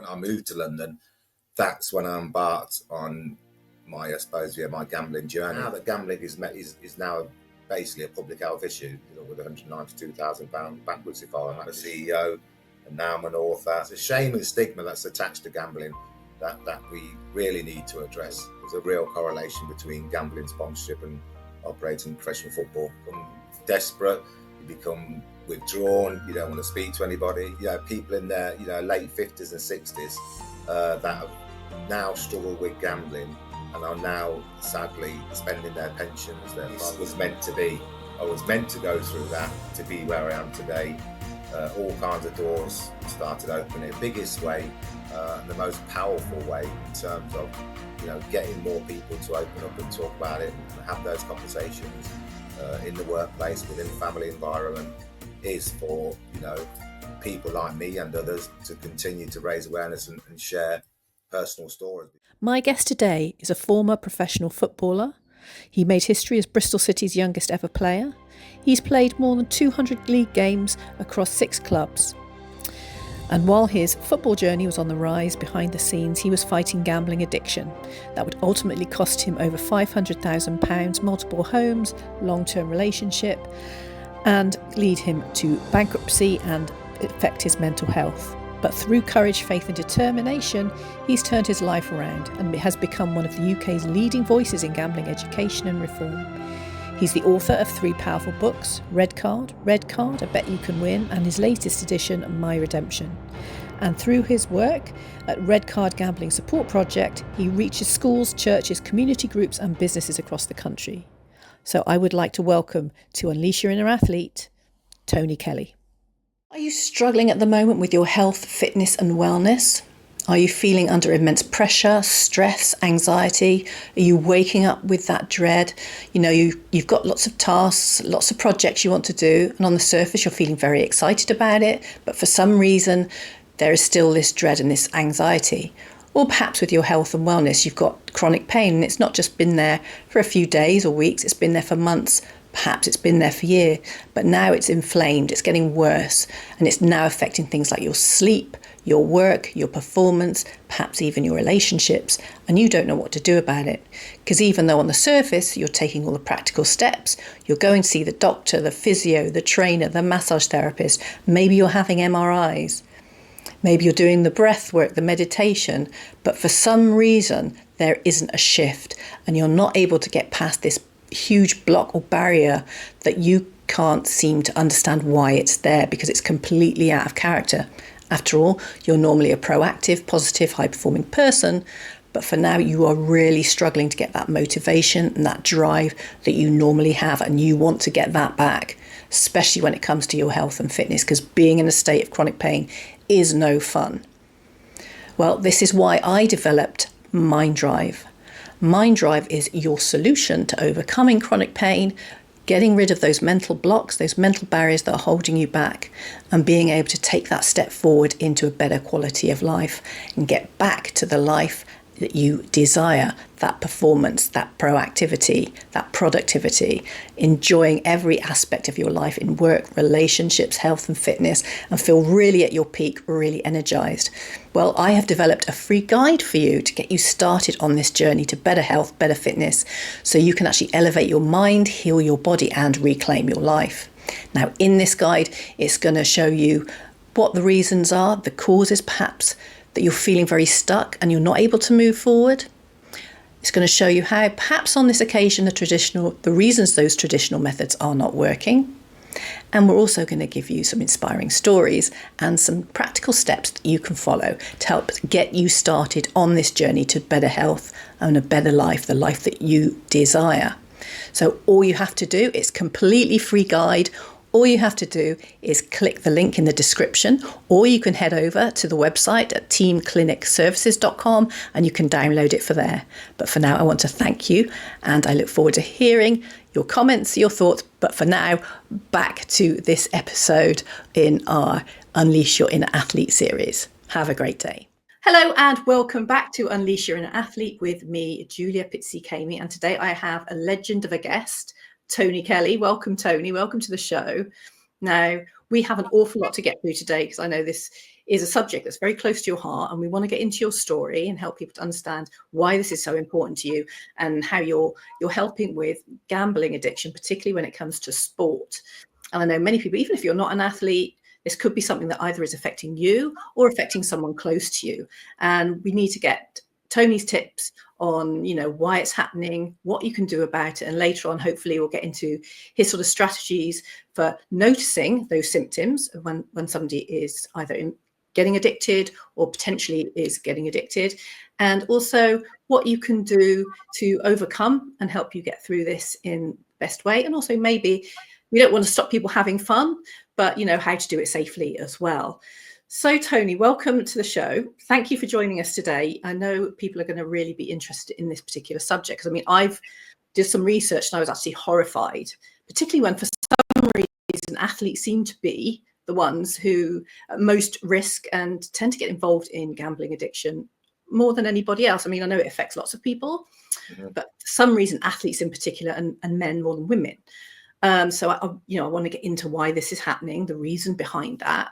I moved to London, that's when I embarked on my, I suppose, my gambling journey. Now that gambling is now basically a public health issue, with a £192,000 bankruptcy file. I'm a CEO, and now I'm an author. It's a shame and stigma that's attached to gambling that we really need to address. There's a real correlation between gambling sponsorship and operating professional football. You become desperate, you become withdrawn, you don't want to speak to anybody. People in their late 50s and 60s that have now struggled with gambling and are now sadly spending their pensions. This was meant to be. I was meant to go through that to be where I am today. All kinds of doors started opening. The biggest way and the most powerful way in terms of getting more people to open up and talk about it and have those conversations in the workplace, within the family environment, is for people like me and others to continue to raise awareness and share personal stories. My guest today is a former professional footballer. He made history as Bristol City's youngest ever player. He's played more than 200 league games across 6 clubs. And while his football journey was on the rise, behind the scenes he was fighting gambling addiction that would ultimately cost him over £500,000, multiple homes, long-term relationship, and lead him to bankruptcy and affect his mental health. But through courage, faith and determination, he's turned his life around and has become one of the UK's leading voices in gambling education and reform. He's the author of 3 powerful books, Red Card, I Bet You Can Win, and his latest edition, My Redemption. And through his work at Red Card Gambling Support Project, he reaches schools, churches, community groups and businesses across the country. So I would like to welcome to Unleash Your Inner Athlete, Tony Kelly. Are you struggling at the moment with your health, fitness and wellness? Are you feeling under immense pressure, stress, anxiety? Are you waking up with that dread? You've got lots of tasks, lots of projects you want to do, and on the surface you're feeling very excited about it, but for some reason there is still this dread and this anxiety. Or perhaps with your health and wellness, you've got chronic pain and it's not just been there for a few days or weeks, it's been there for months. Perhaps it's been there for years, but now it's inflamed, it's getting worse, and it's now affecting things like your sleep, your work, your performance, perhaps even your relationships, and you don't know what to do about it. Because even though on the surface you're taking all the practical steps, you're going to see the doctor, the physio, the trainer, the massage therapist, maybe you're having MRIs, maybe you're doing the breath work, the meditation, but for some reason there isn't a shift and you're not able to get past this huge block or barrier that you can't seem to understand why it's there, because it's completely out of character. After all, you're normally a proactive, positive, high-performing person, but for now you are really struggling to get that motivation and that drive that you normally have, and you want to get that back, especially when it comes to your health and fitness, because being in a state of chronic pain is no fun. Well, this is why I developed Mind Drive. Mind Drive is your solution to overcoming chronic pain, getting rid of those mental blocks, those mental barriers that are holding you back, and being able to take that step forward into a better quality of life and get back to the life that you desire, that performance, that proactivity, that productivity, enjoying every aspect of your life in work, relationships, health and fitness, and feel really at your peak, really energized. Well, I have developed a free guide for you to get you started on this journey to better health, better fitness, so you can actually elevate your mind, heal your body, and reclaim your life. Now, in this guide, it's going to show you what the reasons are, the causes perhaps, that you're feeling very stuck and you're not able to move forward. It's going to show you how perhaps on this occasion the reasons those traditional methods are not working. And we're also going to give you some inspiring stories and some practical steps that you can follow to help get you started on this journey to better health and a better life, the life that you desire. So all you have to do is completely free guide. All you have to do is click the link in the description, or you can head over to the website at teamclinicservices.com and you can download it for there. But for now, I want to thank you and I look forward to hearing your comments, your thoughts. But for now, back to this episode in our Unleash Your Inner Athlete series. Have a great day. Hello and welcome back to Unleash Your Inner Athlete with me, Julia Pizzi-Kamey. And today I have a legend of a guest, Tony Kelly. Welcome, Tony. Welcome to the show. Now, we have an awful lot to get through today because I know this is a subject that's very close to your heart, and we want to get into your story and help people to understand why this is so important to you and how you're helping with gambling addiction, particularly when it comes to sport. And I know many people, even if you're not an athlete, this could be something that either is affecting you or affecting someone close to you. And we need to get Tony's tips on, why it's happening, what you can do about it. And later on, hopefully we'll get into his sort of strategies for noticing those symptoms of when somebody is either getting addicted or potentially is getting addicted. And also what you can do to overcome and help you get through this in the best way. And also maybe we don't want to stop people having fun, but how to do it safely as well. So, Tony, welcome to the show. Thank you for joining us today. I know people are going to really be interested in this particular subject, because I've did some research and I was actually horrified, particularly when for some reason athletes seem to be the ones who are most risk and tend to get involved in gambling addiction more than anybody else. I know it affects lots of people, but for some reason athletes in particular, and men more than women. So I want to get into why this is happening, the reason behind that.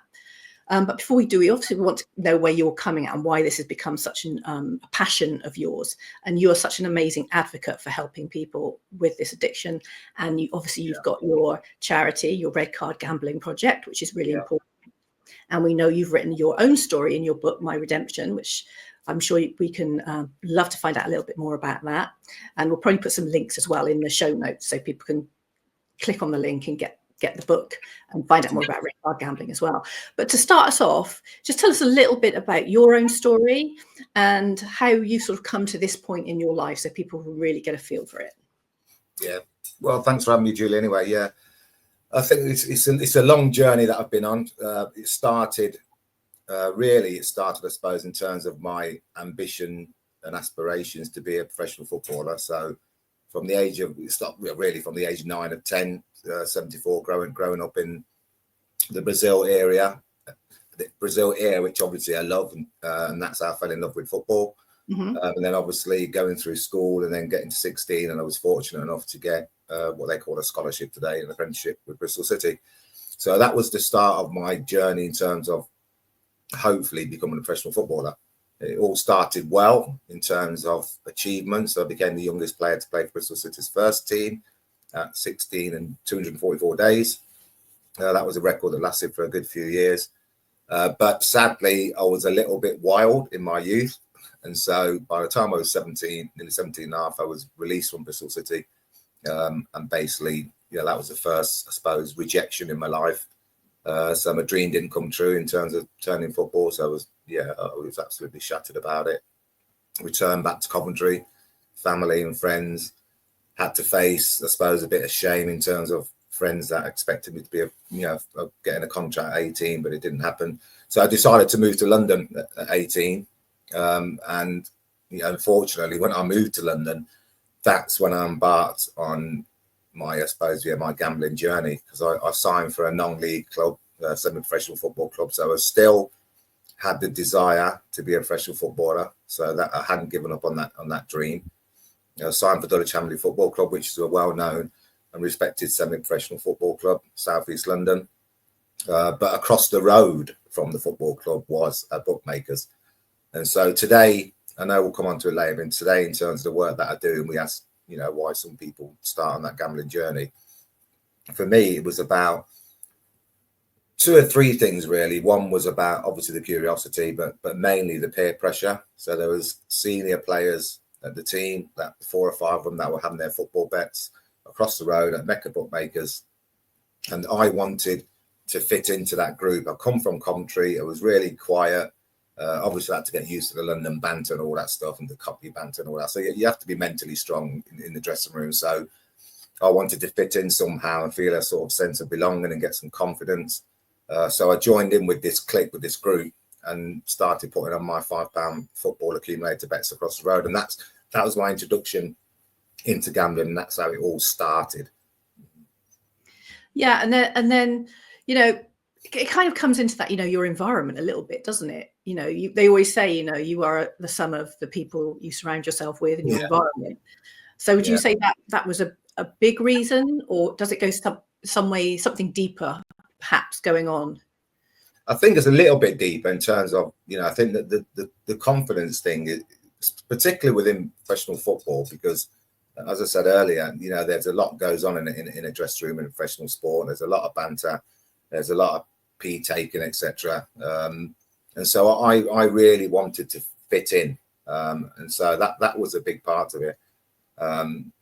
But before we do, we obviously want to know where you're coming at and why this has become such a passion of yours. And you're such an amazing advocate for helping people with this addiction. And you've got your charity, your Red Card Gambling Project, which is really important. And we know you've written your own story in your book, My Redemption, which I'm sure we can love to find out a little bit more about that. And we'll probably put some links as well in the show notes so people can click on the link and get the book and find out more about Red Card Gambling as well. But to start us off, just tell us a little bit about your own story and how you sort of come to this point in your life, so people will really get a feel for it. Yeah. Well, thanks for having me, Julie. Anyway, yeah, I think it's a long journey that I've been on. It started, I suppose, in terms of my ambition and aspirations to be a professional footballer. So from the age of 9 of 10, 74, growing up in the Brazil area, which obviously I love, and that's how I fell in love with football. And then obviously going through school and then getting to 16, and I was fortunate enough to get what they call a scholarship today, an apprenticeship with Bristol City. So that was the start of my journey in terms of hopefully becoming a professional footballer. It all started well in terms of achievements. I became the youngest player to play for Bristol City's first team at 16 and 244 days. That was a record that lasted for a good few years. But sadly, I was a little bit wild in my youth. And so by the time I was 17, nearly 17 and a half, I was released from Bristol City. And basically, that was the first, I suppose, rejection in my life. So my dream didn't come true in terms of turning football. So I was absolutely shattered about it. Returned back to Coventry, family and friends. Had to face, I suppose, a bit of shame in terms of friends that expected me to be, getting a contract at 18, but it didn't happen. So I decided to move to London at 18. And unfortunately, when I moved to London, that's when I embarked on my gambling journey, because I signed for a non-league club, semi-professional football club. So I still had the desire to be a professional footballer. So that I hadn't given up on that dream. Signed for Dulwich Hamley Football Club, which is a well-known and respected semi-professional football club, South East London. But across the road from the football club was a bookmakers. And so today, I know we'll come on to it later, but today in terms of the work that I do, and we ask, why some people start on that gambling journey. For me, it was about 2 or 3 things, really. One was about, obviously, the curiosity, but mainly the peer pressure. So there was senior players at the team, that 4 or 5 of them that were having their football bets across the road at Mecca Bookmakers. And I wanted to fit into that group. I come from Coventry. It was really quiet. Obviously, I had to get used to the London banter and all that stuff, and the Cockney banter and all that. So you have to be mentally strong in the dressing room. So I wanted to fit in somehow and feel a sort of sense of belonging and get some confidence. So I joined in with this clique, with this group, and started putting on my £5 football accumulator bets across the road. And that was my introduction into gambling, and that's how it all started. Yeah, and then it kind of comes into that, your environment a little bit, doesn't it? They always say, you are the sum of the people you surround yourself with in your environment. So would you say that was a big reason, or does it go some way, something deeper perhaps going on? I think it's a little bit deeper in terms of, I think that the confidence thing is particularly within professional football, because as I said earlier, there's a lot goes on in a dressing room in professional sport. There's a lot of banter, there's a lot of pee taking, etc. And so I really wanted to fit in, and so that was a big part of it. And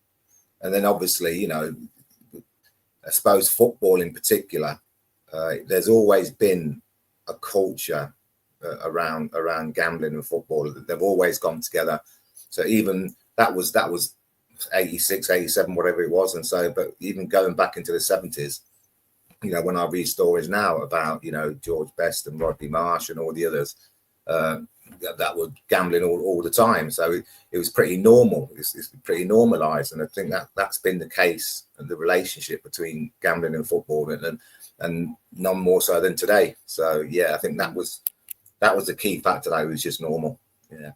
then obviously, I suppose football in particular, there's always been a culture around gambling and football. They've always gone together. So even that was 86, 87, whatever it was. And so, but even going back into the 70s, when I read stories now about, George Best and Rodney Marsh and all the others, that were gambling all the time. So it was pretty normal. It's pretty normalized. And I think that's been the case, and the relationship between gambling and football, and none more so than today. So, yeah, I think that was the key factor. That it was just normal. Yeah.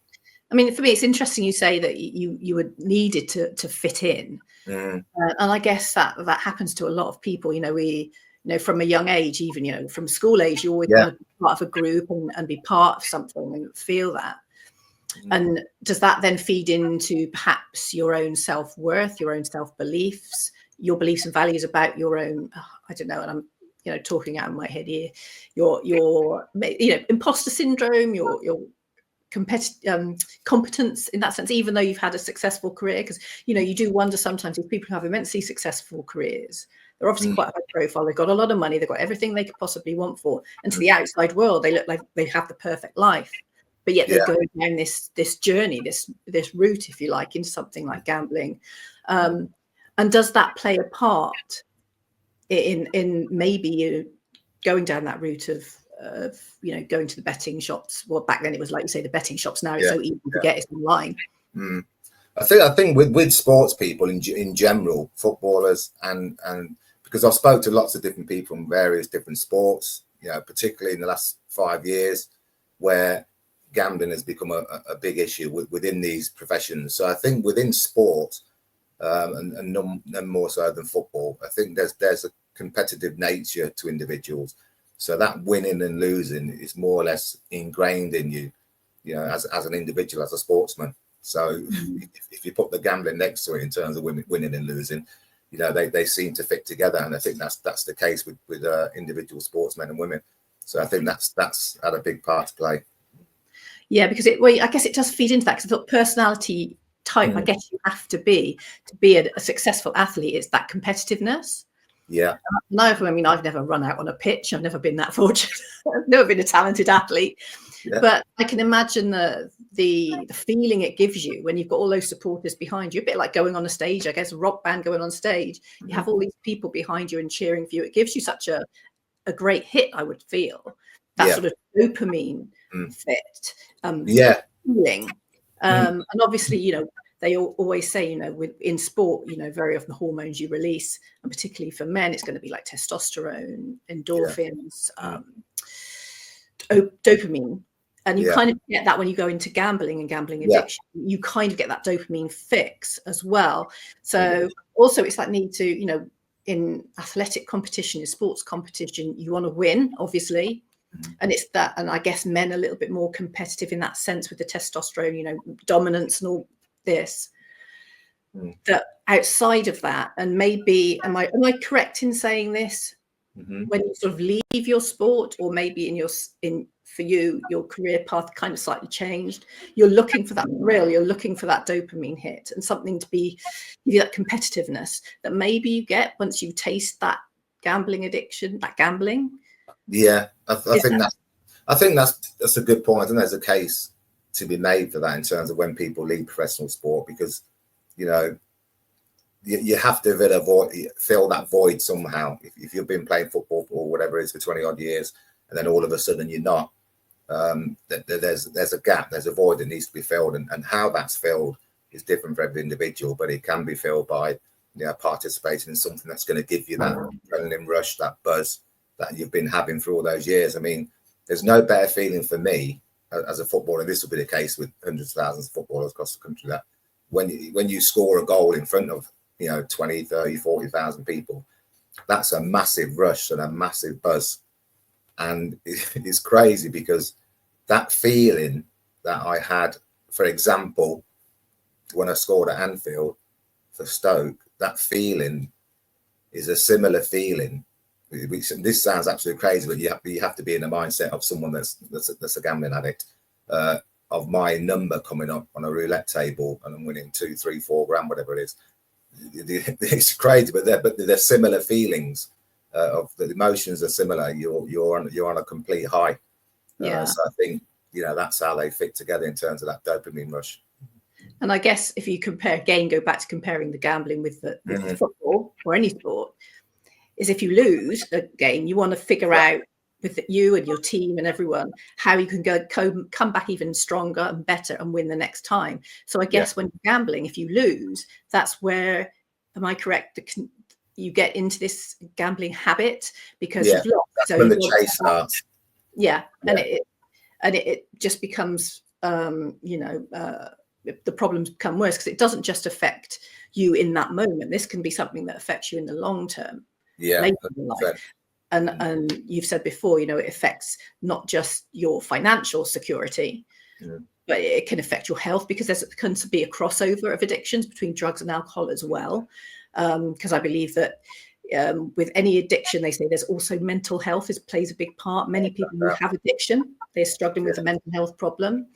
I mean, for me, it's interesting you say that you were needed to fit in. And I guess that happens to a lot of people. We, from a young age, even, from school age, you always want to be part of a group and be part of something and feel that. And does that then feed into perhaps your own self-worth, your own self-beliefs, your beliefs and values about your own, I don't know, and I'm, talking out of my head here, your imposter syndrome, your competence in that sense, even though you've had a successful career, because you do wonder sometimes if people who have immensely successful careers, they're obviously quite high profile, they've got a lot of money, they've got everything they could possibly want for, and to the outside world they look like they have the perfect life, but yet they go down this journey, this route, if you like, into something like gambling. And does that play a part in maybe you going down that route of going to the betting shops? Well, back then it was like you say, the betting shops. Now it's so easy to get it online. I think with sports people in general, footballers, and because I spoke to lots of different people from various different sports, particularly in the last 5 years, where gambling has become a big issue within these professions. So I think within sport, and none more so than football, I think there's a competitive nature to individuals. So that winning and losing is more or less ingrained in you, as an individual, as a sportsman. So if you put the gambling next to it in terms of winning and losing, they seem to fit together. And I think that's the case with individual sportsmen and women. So I think that's had a big part to play. Yeah, because I guess it does feed into that, because I thought personality type, I guess you have to be a successful athlete. It's that competitiveness. Yeah. I've never run out on a pitch. I've never been that fortunate. I've never been a talented athlete. Yeah. But I can imagine the feeling it gives you when you've got all those supporters behind you, a bit like going on a stage, I guess, a rock band going on stage. You have all these people behind you and cheering for you. It gives you such a great hit, I would feel. That sort of dopamine fit feeling. And obviously, they always say, in sport, very often the hormones you release, and particularly for men, it's going to be like testosterone, endorphins, dopamine. And you kind of get that when you go into gambling and gambling addiction. You kind of get that dopamine fix as well. So also it's that need to, in athletic competition, in sports competition, you want to win, obviously. And it's that, and I guess men are a little bit more competitive in that sense with the testosterone, dominance and all this. That outside of that, and maybe am I correct in saying this? When you sort of leave your sport, or maybe for you, your career path kind of slightly changed, you're looking for that thrill, you're looking for that dopamine hit, and something to give you that competitiveness that maybe you get once you taste that gambling addiction, that gambling. Yeah, I think that's a good point. I think there's a case to be made for that in terms of when people leave professional sport, because you have to fill that void somehow. If you've been playing football or whatever it is for 20 odd years, and then all of a sudden you're not, there's a gap, there's a void that needs to be filled, and how that's filled is different for every individual, but it can be filled by participating in something that's going to give you that adrenaline rush, that buzz that you've been having for all those years. I mean, there's no better feeling for me as a footballer. This will be the case with hundreds of thousands of footballers across the country, that when you score a goal in front of 20, 30, 40,000 people, that's a massive rush and a massive buzz. And it's crazy because that feeling that I had, for example, when I scored at Anfield for Stoke, that feeling is a similar feeling. This sounds absolutely crazy, but you have to be in the mindset of someone that's a gambling addict. Of my number coming up on a roulette table and I'm winning 2, 3, 4 grand, whatever it is. It's crazy, but they're similar feelings. Of the emotions are similar. You're on a complete high. So I think that's how they fit together in terms of that dopamine rush. And I guess if you go back to comparing the gambling with the football or any sport, is if you lose a game, you want to figure out with you and your team and everyone how you can come back even stronger and better and win the next time. So I guess when you're gambling, if you lose, that's where, am I correct, you get into this gambling habit because you've lost. That's so when the chase starts. And it just becomes the problems become worse because it doesn't just affect you in that moment. This can be something that affects you in the long term, later in life. And you've said before, it affects not just your financial security, but it can affect your health because there can be a crossover of addictions between drugs and alcohol as well. Because I believe that with any addiction, they say there's also mental health plays a big part. Many people who have addiction, they're struggling with a mental health problem.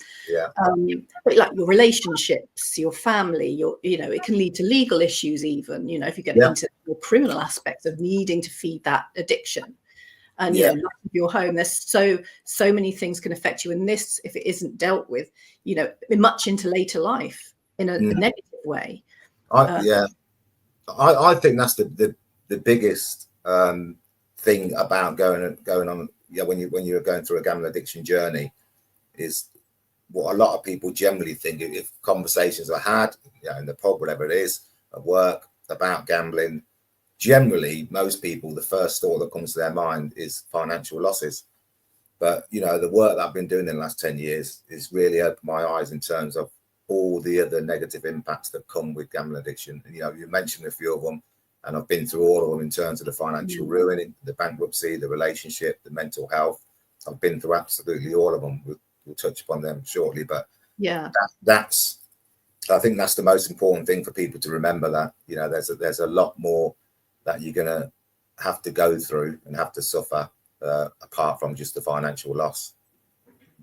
But like your relationships, your family, it can lead to legal issues even, if you get into the criminal aspects of needing to feed that addiction. And your home, there's so many things can affect you. And this, if it isn't dealt with, much into later life in a negative way. I think that's the biggest thing about going on when you're going through a gambling addiction journey is what a lot of people generally think. If conversations are had in the pub, whatever it is, at work about gambling, generally most people, the first thought that comes to their mind is financial losses. But the work that I've been doing in the last 10 years is really opened my eyes in terms of all the other negative impacts that come with gambling addiction. And you mentioned a few of them, and I've been through all of them in terms of the financial ruin, the bankruptcy, the relationship, the mental health. I've been through absolutely all of them. We'll touch upon them shortly, but I think that's the most important thing for people to remember, that there's a lot more that you're gonna have to go through and have to suffer apart from just the financial loss.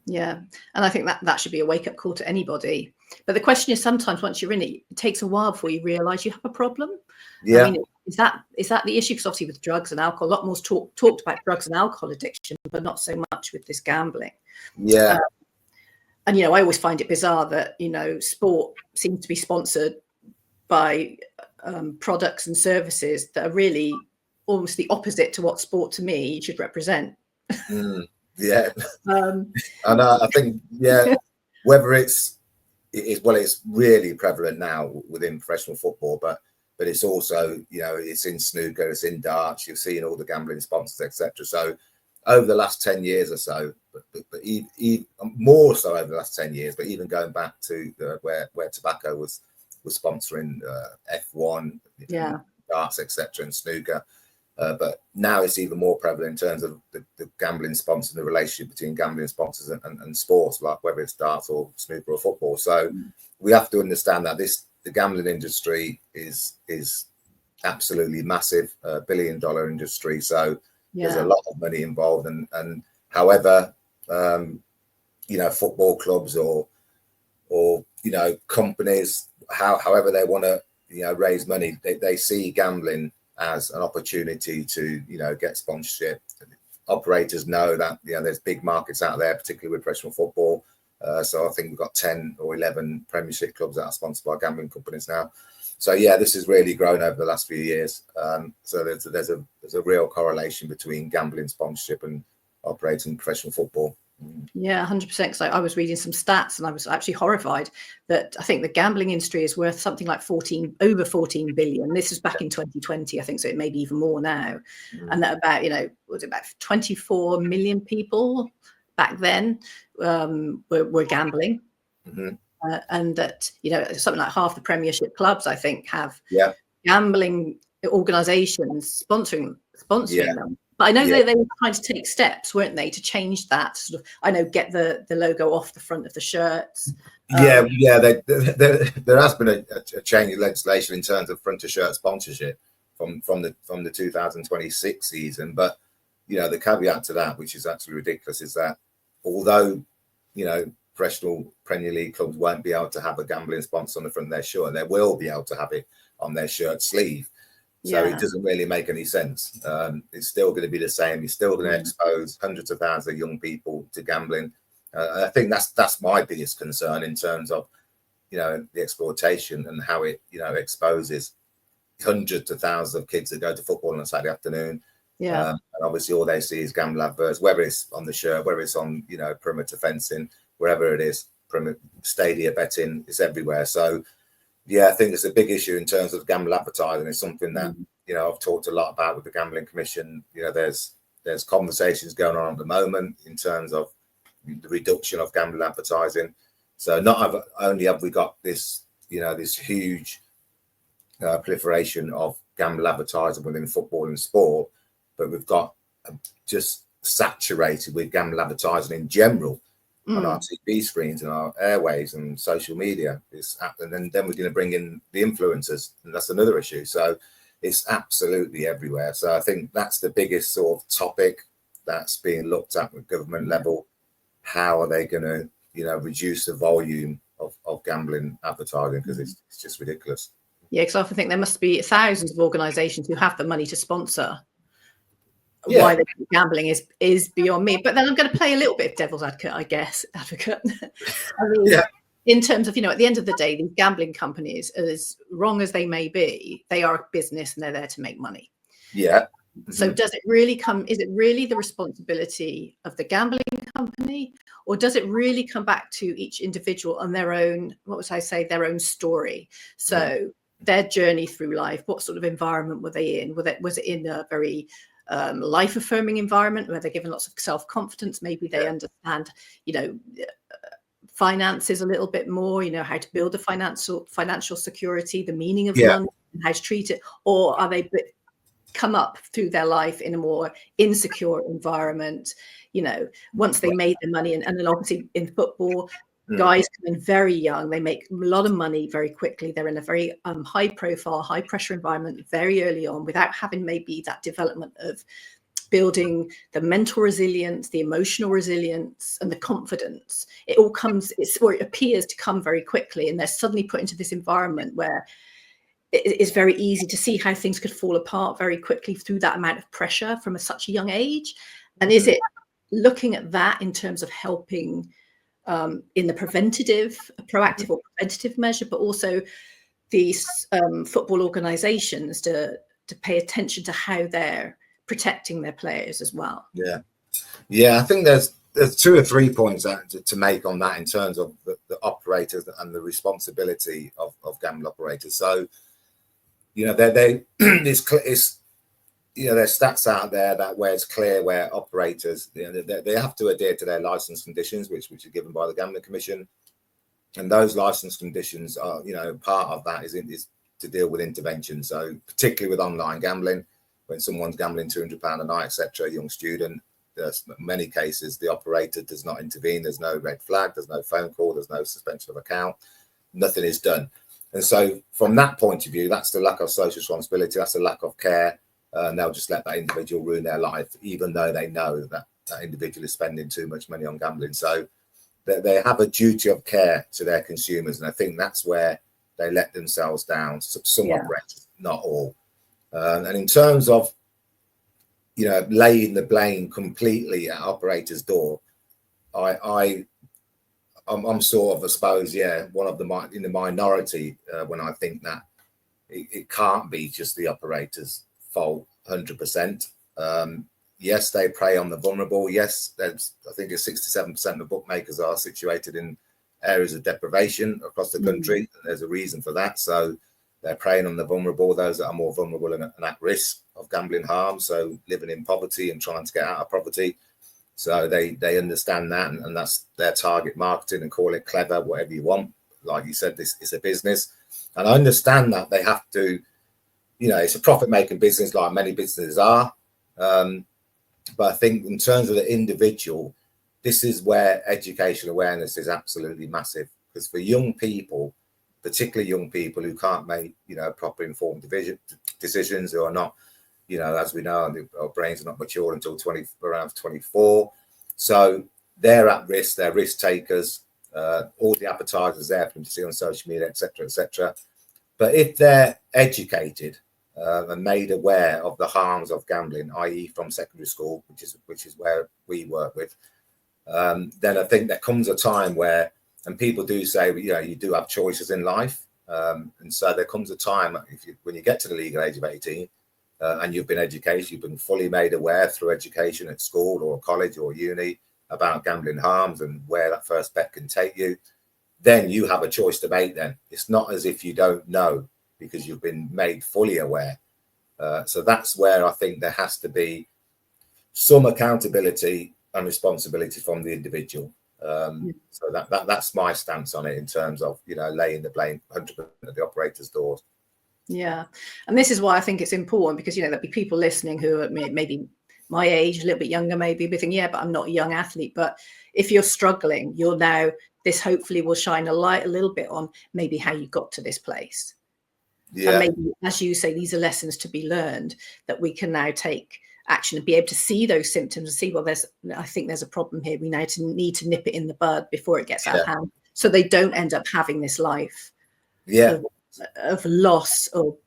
And I think that should be a wake-up call to anybody. But the question is, sometimes once you're in it, it takes a while before you realize you have a problem. I mean, is that the issue? Because obviously with drugs and alcohol, a lot more talked about drugs and alcohol addiction, but not so much with this gambling. And I always find it bizarre that sport seems to be sponsored by products and services that are really almost the opposite to what sport to me should represent. And I think whether it's really prevalent now within professional football, but it's also it's in snooker, it's in darts. You've seen all the gambling sponsors, etc. So over the last 10 years or so, but even more so over the last 10 years, but even going back to where tobacco was sponsoring F1, darts, etc., and snooker. But now it's even more prevalent in terms of the gambling sponsors and the relationship between gambling sponsors and sports, like whether it's darts or snooker or football. So we have to understand that the gambling industry is absolutely massive, $1 billion industry. So there's a lot of money involved, and however football clubs or companies, however they want to raise money, they see gambling as an opportunity to get sponsorship. Operators know that there's big markets out there, particularly with professional football. So I think we've got 10 or 11 Premiership clubs that are sponsored by gambling companies now. So this has really grown over the last few years. So there's a real correlation between gambling sponsorship and operating professional football. 100%. Because I was reading some stats and I was actually horrified that I think the gambling industry is worth something like over 14 billion. This is back in 2020, I think, so it may be even more now. And that about was it about 24 million people back then were gambling. And that something like half the Premiership clubs, I think, have gambling organisations sponsoring them. But I know they were trying to take steps, weren't they, to change that sort of, I know, get the logo off the front of the shirts. There has been a change in legislation in terms of front of shirt sponsorship from the 2026 season. But the caveat to that, which is absolutely ridiculous, is that although professional Premier League clubs won't be able to have a gambling sponsor on the front of their shirt, they will be able to have it on their shirt sleeve. So it doesn't really make any sense. It's still going to be the same. You're still going to expose hundreds of thousands of young people to gambling. I think that's my biggest concern in terms of the exploitation and how it exposes hundreds of thousands of kids that go to football on a Saturday afternoon. And obviously all they see is gamble adverts, whether it's on the shirt, whether it's on perimeter fencing, wherever it is, stadia betting, it's everywhere. So I think it's a big issue in terms of gamble advertising. It's something that I've talked a lot about with the Gambling Commission. There's conversations going on at the moment in terms of the reduction of gambling advertising. So not only have we got this this huge proliferation of gamble advertising within football and sport, but we've got just saturated with gamble advertising in general on our TV screens and our airways and social media. And then we're going to bring in the influencers, and that's another issue. So it's absolutely everywhere. So I think that's the biggest sort of topic that's being looked at government level. How are they going to reduce the volume of gambling advertising, because it's just ridiculous. Because I often think there must be thousands of organisations who have the money to sponsor. Why they keep gambling is beyond me. But then I'm going to play a little bit of devil's advocate, I guess. I mean, in terms of, at the end of the day, these gambling companies, as wrong as they may be, they are a business and they're there to make money. So is it really the responsibility of the gambling company, or does it really come back to each individual on their own, their own story? So their journey through life, what sort of environment were they in? Was it in a very life-affirming environment where they're given lots of self-confidence? Maybe they understand, finances a little bit more, how to build a financial security, the meaning of money, and how to treat it, or are they come up through their life in a more insecure environment, once they made their money? And then obviously in football, guys come in very young, they make a lot of money very quickly, they're in a very high profile, high pressure environment very early on, without having maybe that development of building the mental resilience, the emotional resilience, and the confidence. It all comes, or it appears to come very quickly, and they're suddenly put into this environment where it is very easy to see how things could fall apart very quickly through that amount of pressure from such a young age. And is it looking at that in terms of helping in the proactive or preventative measure, but also these football organisations to pay attention to how they're protecting their players as well? I think there's 2 or 3 points to make on that in terms of the operators and the responsibility of gamble operators. So there's stats out there that where it's clear where operators they have to adhere to their license conditions, which are given by the Gambling Commission, and those license conditions are part of that is to deal with intervention. So particularly with online gambling, when someone's gambling £200 a night, etc., young student, there's many cases the operator does not intervene. There's no red flag, there's no phone call, there's no suspension of account, nothing is done. And so from that point of view, that's the lack of social responsibility, that's the lack of care. And they'll just let that individual ruin their life, even though they know that that individual is spending too much money on gambling. So they have a duty of care to their consumers. And I think that's where they let themselves down. Some operators, not all. And in terms of, laying the blame completely at operators' door, I'm sort of, I suppose, one of in the minority when I think that it can't be just the operators' fault 100%. Yes, they prey on the vulnerable. Yes, I think it's 67% of bookmakers are situated in areas of deprivation across the country. And there's a reason for that. So they're preying on the vulnerable, those that are more vulnerable and at risk of gambling harm. So living in poverty and trying to get out of poverty. So they understand that, and that's their target marketing, and call it clever, whatever you want. Like you said, this is a business. And I understand that they have to, it's a profit-making business like many businesses are. But I think in terms of the individual, this is where education awareness is absolutely massive, because for young people, particularly young people who can't make, proper informed decisions, or are not, as we know, our brains are not mature until around 24. So they're at risk, they're risk takers. All the advertisers there for them to see on social media, etc., etc. But if they're educated and made aware of the harms of gambling, i.e., from secondary school, which is where we work with, then I think there comes a time where, and people do say, you do have choices in life, and so there comes a time when you get to the legal age of 18, and you've been educated, you've been fully made aware through education at school or college or uni about gambling harms and where that first bet can take you, then you have a choice to make. Then it's not as if you don't know, because you've been made fully aware. So that's where I think there has to be some accountability and responsibility from the individual. So that's my stance on it, in terms of laying the blame 100% at the operator's doors. Yeah, and this is why I think it's important, because there'll be people listening who are maybe my age, a little bit younger, maybe thinking, yeah, but I'm not a young athlete. But if you're struggling, this hopefully will shine a light a little bit on maybe how you got to this place. Yeah. And maybe, as you say, these are lessons to be learned, that we can now take action and be able to see those symptoms and see, well, I think there's a problem here. We now need to nip it in the bud before it gets out of hand, so they don't end up having this life of loss, or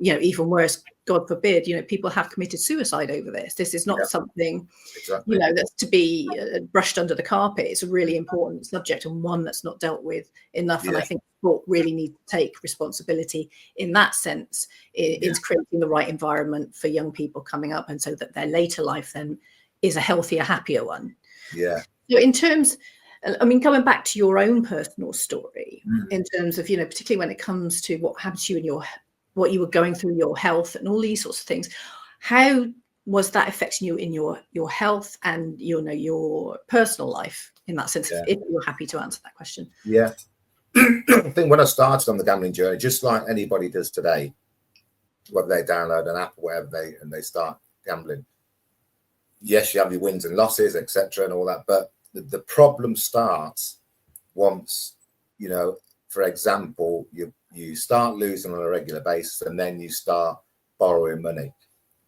even worse, God forbid, people have committed suicide over this. This is not something that's to be brushed under the carpet. It's a really important subject, and one that's not dealt with enough. And I think sport really needs to take responsibility in that sense. It's creating the right environment for young people coming up, and so that their later life then is a healthier, happier one. So in terms, coming back to your own personal story, in terms of, particularly when it comes to what happened to you and what you were going through, your health and all these sorts of things, how was that affecting you in your health and your personal life, in that sense, if you're happy to answer that question? I think when I started on the gambling journey, just like anybody does today, whether they download an app or whatever, and they start gambling, yes, you have your wins and losses, etc., and all that, but the problem starts once, for example, you start losing on a regular basis, and then you start borrowing money.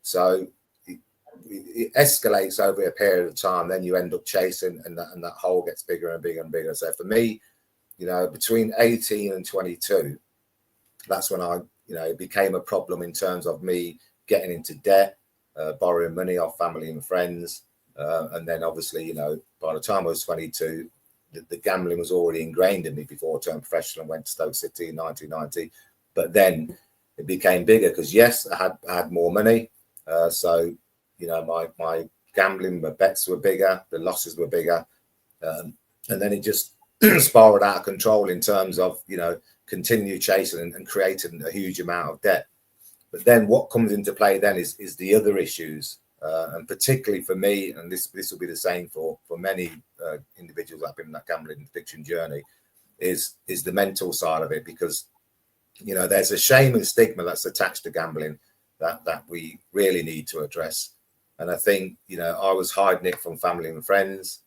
So it escalates over a period of time. Then you end up chasing, and that hole gets bigger and bigger and bigger. So for me, between 18 and 22, that's when it became a problem in terms of me getting into debt, borrowing money off family and friends. And then obviously, by the time I was 22, the gambling was already ingrained in me before I turned professional and went to Stoke City in 1990. But then it became bigger, because yes, I had more money. So, my gambling, my bets were bigger, the losses were bigger. And then it just spiraled out of control in terms of, continue chasing and creating a huge amount of debt. But then what comes into play then is the other issues. And particularly for me, and this will be the same for many individuals that have been in that gambling addiction journey, is the mental side of it, because there's a shame and stigma that's attached to gambling that we really need to address. And I think I was hiding it from family and friends,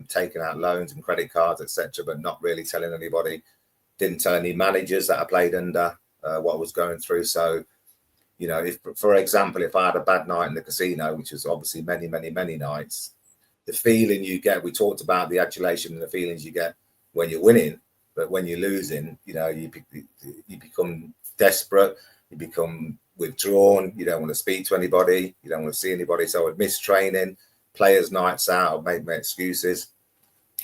taking out loans and credit cards, etc., but not really telling anybody. Didn't tell any managers that I played under what I was going through. So if, for example, if I had a bad night in the casino, which was obviously many, many, many nights, the feeling you get, we talked about the adulation and the feelings you get when you're winning, but when you're losing, you become desperate, you become withdrawn, you don't want to speak to anybody, you don't want to see anybody. So I'd miss training, players' nights out, I'd make my excuses,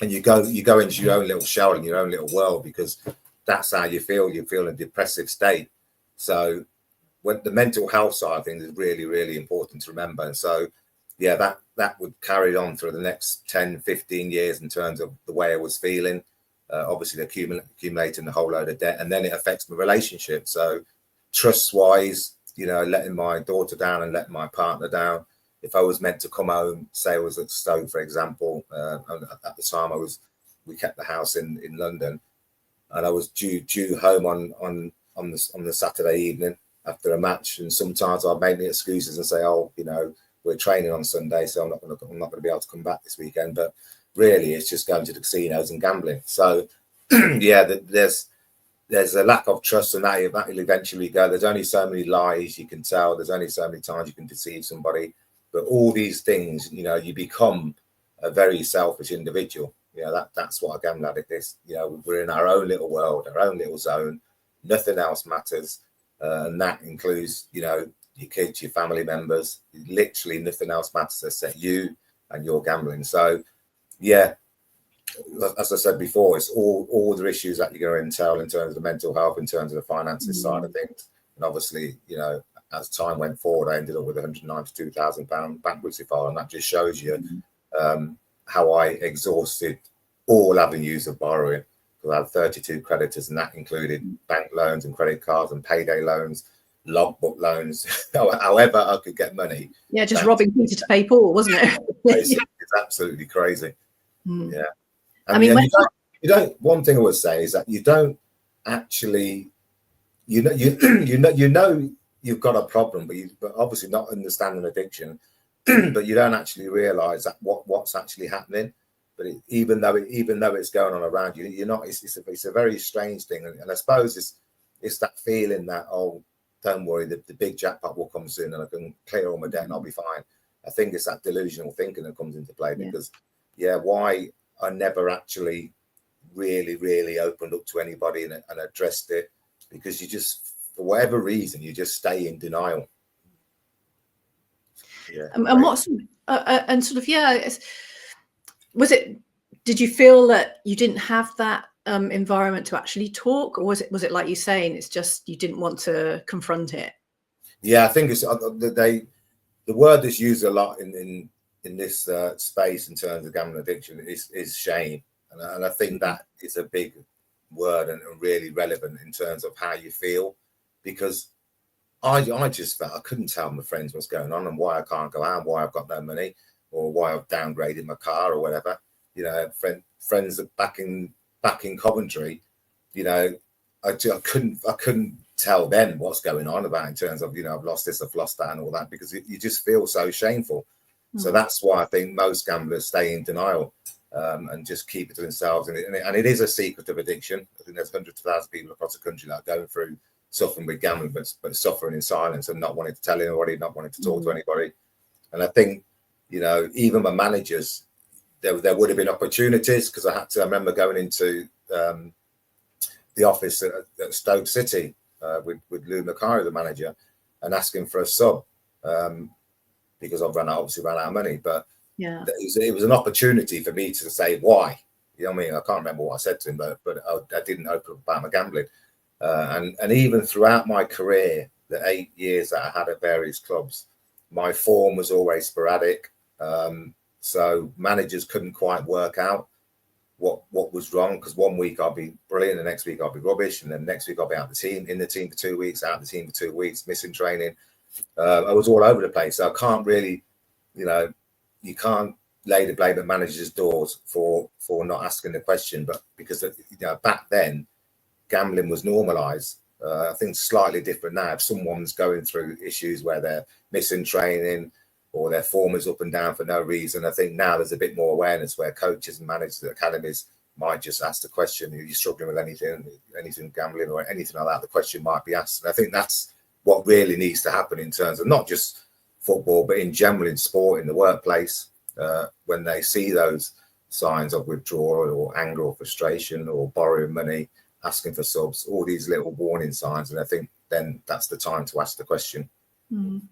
and you go into your own little shell in your own little world, because that's how you feel. You feel in a depressive state. So when the mental health side of things is really, really important to remember. And so, that would carry on through the next 10, 15 years in terms of the way I was feeling. Obviously, accumulating a whole load of debt, and then it affects my relationship. So trust-wise, letting my daughter down and letting my partner down. If I was meant to come home, say I was at Stoke, for example, at the time we kept the house in London, and I was due home on the Saturday evening after a match, and sometimes I'd make me excuses and say, we're training on Sunday, so I'm not going to be able to come back this weekend. But really, it's just going to the casinos and gambling. So yeah, there's a lack of trust, and that will eventually go. There's only so many lies you can tell. There's only so many times you can deceive somebody. But all these things, you know, you become a very selfish individual. You know, that's what a gambling addict is. You know, we're in our own little world, our own little zone. Nothing else matters, and that includes, you know, your kids, your family members. Literally nothing else matters except you and your gambling. So, yeah, as I said before, it's all the issues that you're going to entail in terms of the mental health, in terms of the finances side of things. And obviously, you know, as time went forward, I ended up with £192,000 bankruptcy file, and that just shows you how I exhausted all avenues of borrowing. Because I had 32 creditors, and that included bank loans and credit cards and payday loans, logbook loans, however I could get money. Yeah, just robbing Peter to pay Paul, wasn't it? It's absolutely crazy. Yeah. I mean, you don't. One thing I would say is that you don't actually, you know, you've got a problem, but obviously not understanding addiction, but you don't actually realise that what's actually happening. But even though it's going on around you, you're not. It's a very strange thing, and I suppose it's that feeling that, oh, don't worry, the big jackpot will come soon, and I can clear all my debt and I'll be fine. I think it's that delusional thinking that comes into play because, why I never actually really opened up to anybody and addressed it, because you just, for whatever reason, you just stay in denial. Yeah. And what's and sort of was it? Did you feel that you didn't have that environment to actually talk, or was it like you saying, it's just you didn't want to confront it? Yeah, I think it's the word that's used a lot in this space in terms of gambling addiction is shame, and I think that is a big word and really relevant in terms of how you feel, because I just felt I couldn't tell my friends what's going on and why I can't go out, why I've got no money, or why I've downgraded my car or whatever. You know, friends back in Coventry, you know, I couldn't tell them what's going on about in terms of, you know, I've lost this, I've lost that, and all that, because you just feel so shameful. So that's why I think most gamblers stay in denial and just keep it to themselves. And it is a secret of addiction. I think there's hundreds of thousands of people across the country that are going through suffering with gambling, but suffering in silence and not wanting to tell anybody, not wanting to talk to anybody. And I think, you know, even my managers, there would have been opportunities, because I remember going into the office at Stoke City with Lou Macari, the manager, and asking for a sub. Because I've obviously ran out of money, but it was an opportunity for me to say why. You know what I mean? I can't remember what I said to him, but I didn't open up about my gambling. And even throughout my career, the 8 years that I had at various clubs, my form was always sporadic. So managers couldn't quite work out what was wrong, because 1 week I'll be brilliant, the next week I'll be rubbish, and then next week I'll be out in the team for 2 weeks, out of the team for 2 weeks, missing training. I was all over the place. So I can't really, you know, you can't lay the blame at managers' doors for not asking the question. But because, you know, back then, gambling was normalised. I think slightly different now. If someone's going through issues where they're missing training or their form is up and down for no reason, I think now there's a bit more awareness where coaches and managers at academies might just ask the question, are you struggling with anything gambling or anything like that? The question might be asked. And I think that's what really needs to happen in terms of not just football, but in general in sport, in the workplace, when they see those signs of withdrawal or anger or frustration or borrowing money, asking for subs, all these little warning signs. And I think then that's the time to ask the question. And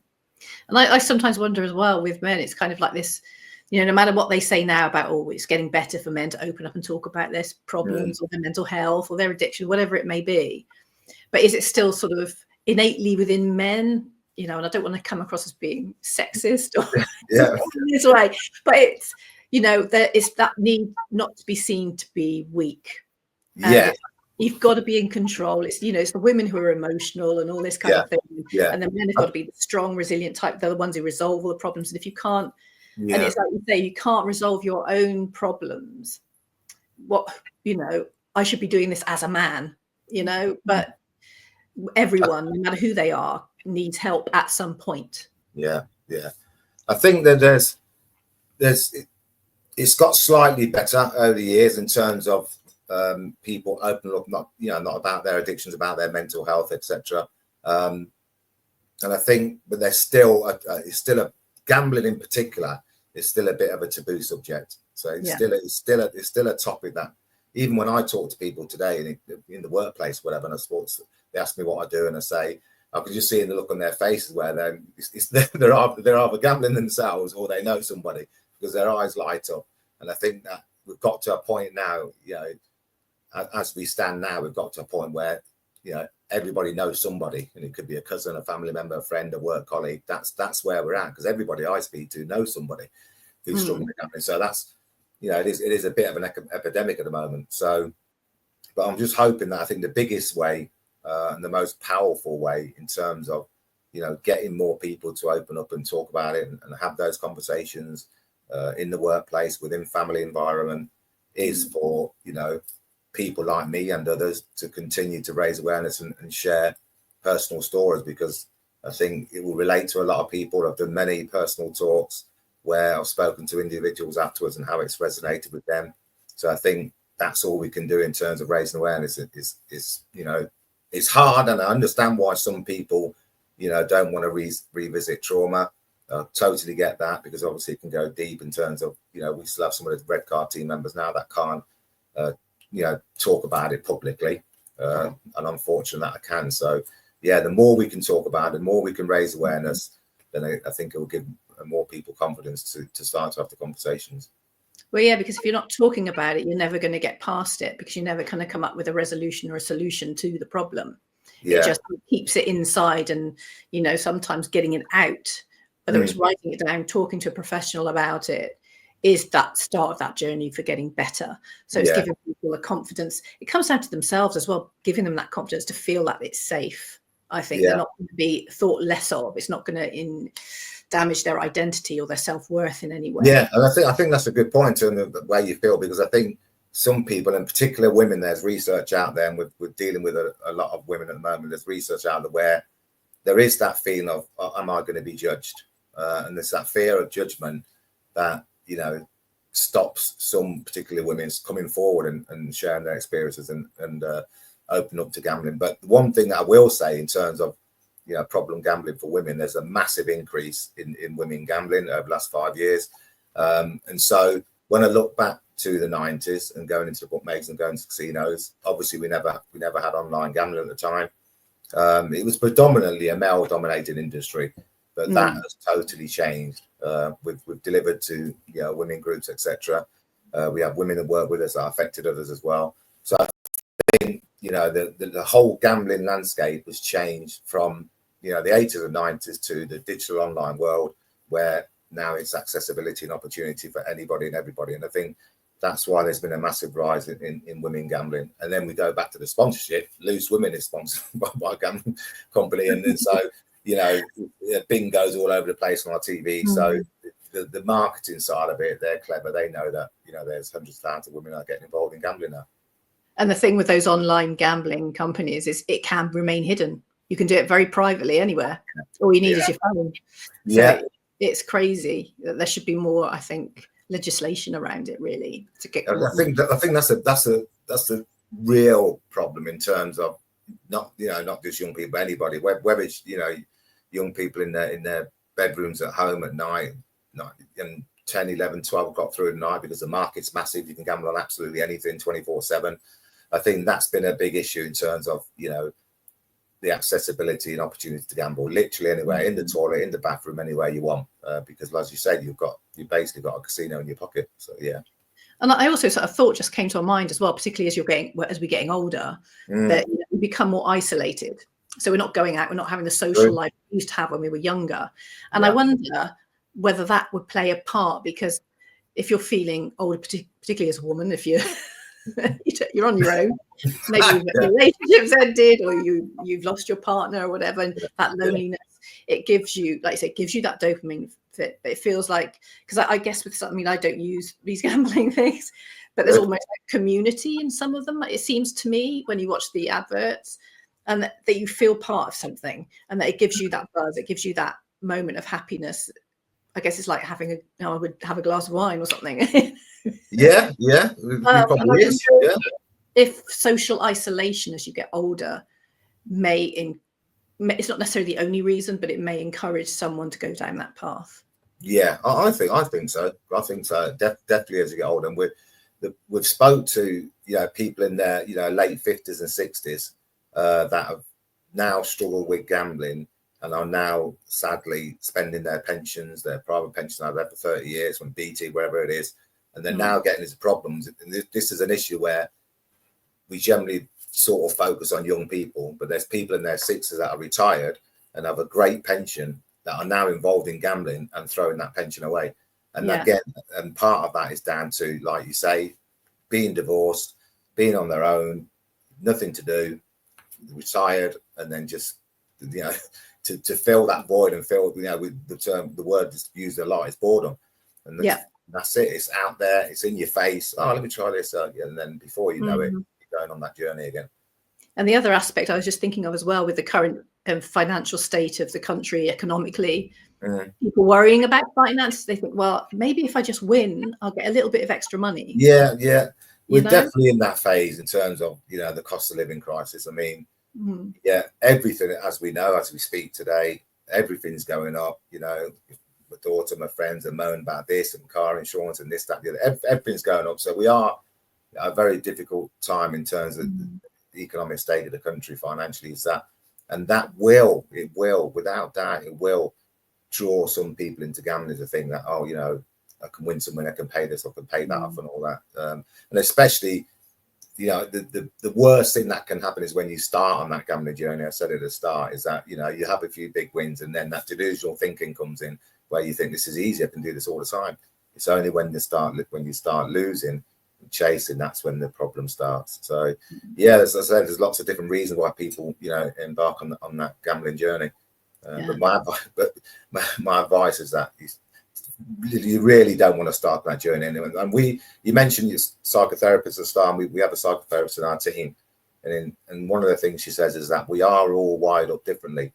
I sometimes wonder as well with men, it's kind of like this, you know, no matter what they say now about, oh, it's getting better for men to open up and talk about their problems or their mental health or their addiction, whatever it may be. But is it still sort of innately within men, you know, and I don't want to come across as being sexist or this way, but it's, you know, there is that need not to be seen to be weak. You've got to be in control. It's, you know, it's the women who are emotional and all this kind of thing. And the men have got to be the strong, resilient type. They're the ones who resolve all the problems. And if you can't, and it's like you say, you can't resolve your own problems. What, you know, I should be doing this as a man, you know, but everyone, no matter who they are, needs help at some point. I I think that it's got slightly better over the years in terms of people opening up, not about their addictions, about their mental health, etc. And I think, but there's still it's still a gambling in particular is still a bit of a taboo subject. So it's still a topic that even when I talk to people today in the workplace, whatever, in sports, they ask me what I do, and I say, I can just see in the look on their faces where they're either gambling themselves or they know somebody, because their eyes light up. And I think that we've got to a point now, as we stand now, we've got to a point where, everybody knows somebody, and it could be a cousin, a family member, a friend, a work colleague. That's where we're at, because everybody I speak to knows somebody who's struggling with gambling. So that's, it is a bit of an epidemic at the moment. So, but I'm just hoping that I think the biggest way and the most powerful way in terms of, getting more people to open up and talk about it and have those conversations in the workplace, within family environment, is for, people like me and others to continue to raise awareness and share personal stories, because I think it will relate to a lot of people. I've done many personal talks where I've spoken to individuals afterwards and how it's resonated with them. So I think that's all we can do in terms of raising awareness. Is it's hard, and I understand why some people, don't want to revisit trauma. I totally get that, because obviously it can go deep in terms of, we still have some of the red card team members now that can't, talk about it publicly. And unfortunately that I can. So yeah, the more we can talk about it, the more we can raise awareness, then I think it will give more people confidence to start to have the conversations. Well, yeah, because if you're not talking about it, you're never going to get past it, because you're never going to come up with a resolution or a solution to the problem. Yeah. It just keeps it inside, and, sometimes getting it out, whether it's writing it down, talking to a professional about it, is that start of that journey for getting better. So it's giving people a confidence. It comes down to themselves as well, giving them that confidence to feel that it's safe. I think they're not going to be thought less of. It's not going to damage their identity or their self-worth in any way. Yeah, and I think that's a good point in the way you feel, because I think some people, in particular women, there's research out there, and we're dealing with a lot of women at the moment. There's research out there where there is that feeling of, am I going to be judged? And there's that fear of judgment that, stops some particular women coming forward and sharing their experiences and open up to gambling. But one thing that I will say in terms of, problem gambling for women, there's a massive increase in women gambling over the last 5 years. And so when I look back to the 90s and going into the bookmakers and going to casinos, obviously we never had online gambling at the time. It was predominantly a male-dominated industry, but that has totally changed. We've delivered to women groups, etc. We have women that work with us that affected others as well. So I think the whole gambling landscape has changed from the 80s and 90s to the digital online world, where now it's accessibility and opportunity for anybody and everybody. And I think that's why there's been a massive rise in women gambling. And then we go back to the sponsorship. Loose Women is sponsored by a gambling company, and then so bingos all over the place on our TV. So the marketing side of it, they're clever. They know that there's hundreds of thousands of women that are getting involved in gambling now. And the thing with those online gambling companies is it can remain hidden. You can do it very privately anywhere. All you need is your phone. So it's crazy. There should be more, I think, legislation around it, really, to get. I think that's a real problem in terms of not just young people, anybody, whether it's young people in their bedrooms at home at night and 10, 11, 12 o'clock through the night, because the market's massive. You can gamble on absolutely anything 24/7. I think that's been a big issue in terms of the accessibility and opportunity to gamble literally anywhere, in the toilet, in the bathroom, anywhere you want, because as you said, you basically got a casino in your pocket. So and I also sort of thought just came to our mind as well, particularly as we're getting older, that we become more isolated. So we're not going out, we're not having the social life we used to have when we were younger. And I wonder whether that would play a part, because if you're feeling older, particularly as a woman, if you're on your own, maybe your relationship's ended, or you've lost your partner or whatever, and that loneliness, it gives you, like I say, it gives you that dopamine fit. But it feels like, because I guess with something, I don't use these gambling things, but there's almost like community in some of them, it seems to me, when you watch the adverts, and that you feel part of something, and that it gives you that buzz, it gives you that moment of happiness. I guess it's like I would have a glass of wine or something. Yeah, it probably is. Yeah. If social isolation as you get older it's not necessarily the only reason, but it may encourage someone to go down that path. Yeah, I think so. I think so. Definitely as you get older, and we've spoke to people in their late 50s and 60s that have now struggled with gambling and are now sadly spending their pensions, their private pension I've had for 30 years from BT, wherever it is, and they're now getting into problems. And this is an issue where we generally sort of focus on young people, but there's people in their 60s that are retired and have a great pension that are now involved in gambling and throwing that pension away. And again, and part of that is down to, like you say, being divorced, being on their own, nothing to do, retired, and then just to fill that void and fill with the word that's used a lot is boredom. And that's it. It's out there. It's in your face. Oh, let me try this. And then before you know it, you're going on that journey again. And the other aspect I was just thinking of as well, with the current financial state of the country economically, people worrying about finance, they think, well, maybe if I just win, I'll get a little bit of extra money. Yeah. We're definitely in that phase in terms of, the cost of living crisis. I mean, everything, as we know, as we speak today, everything's going up. My daughter, my friends are moaning about this and car insurance and this, that, the other. Everything's going up. So we are at a very difficult time in terms of the economic state of the country financially. And that will, without doubt, it will draw some people into gambling to think that, I can win something, I can pay this, I can pay that off and all that. And especially, the worst thing that can happen is when you start on that gambling journey. I said at the start is that, you have a few big wins and then that delusional thinking comes in where you think this is easy, I can do this all the time. It's only when you start losing and chasing, that's when the problem starts. So as I said, there's lots of different reasons why people, embark on that gambling journey. But my advice is that you really don't want to start that journey anyway. And you mentioned your psychotherapist at the start, and we have a psychotherapist in our team. And one of the things she says is that we are all wired up differently.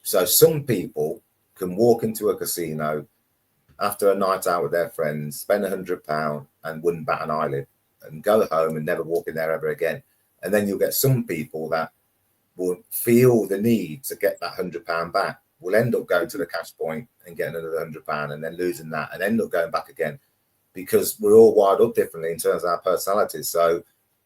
So some people can walk into a casino after a night out with their friends, spend £100 and wouldn't bat an eyelid and go home and never walk in there ever again. And then you'll get some people that will feel the need to get that £100 back, will end up going to the cash point and getting another £100 and then losing that and end up going back again, because we're all wired up differently in terms of our personalities. So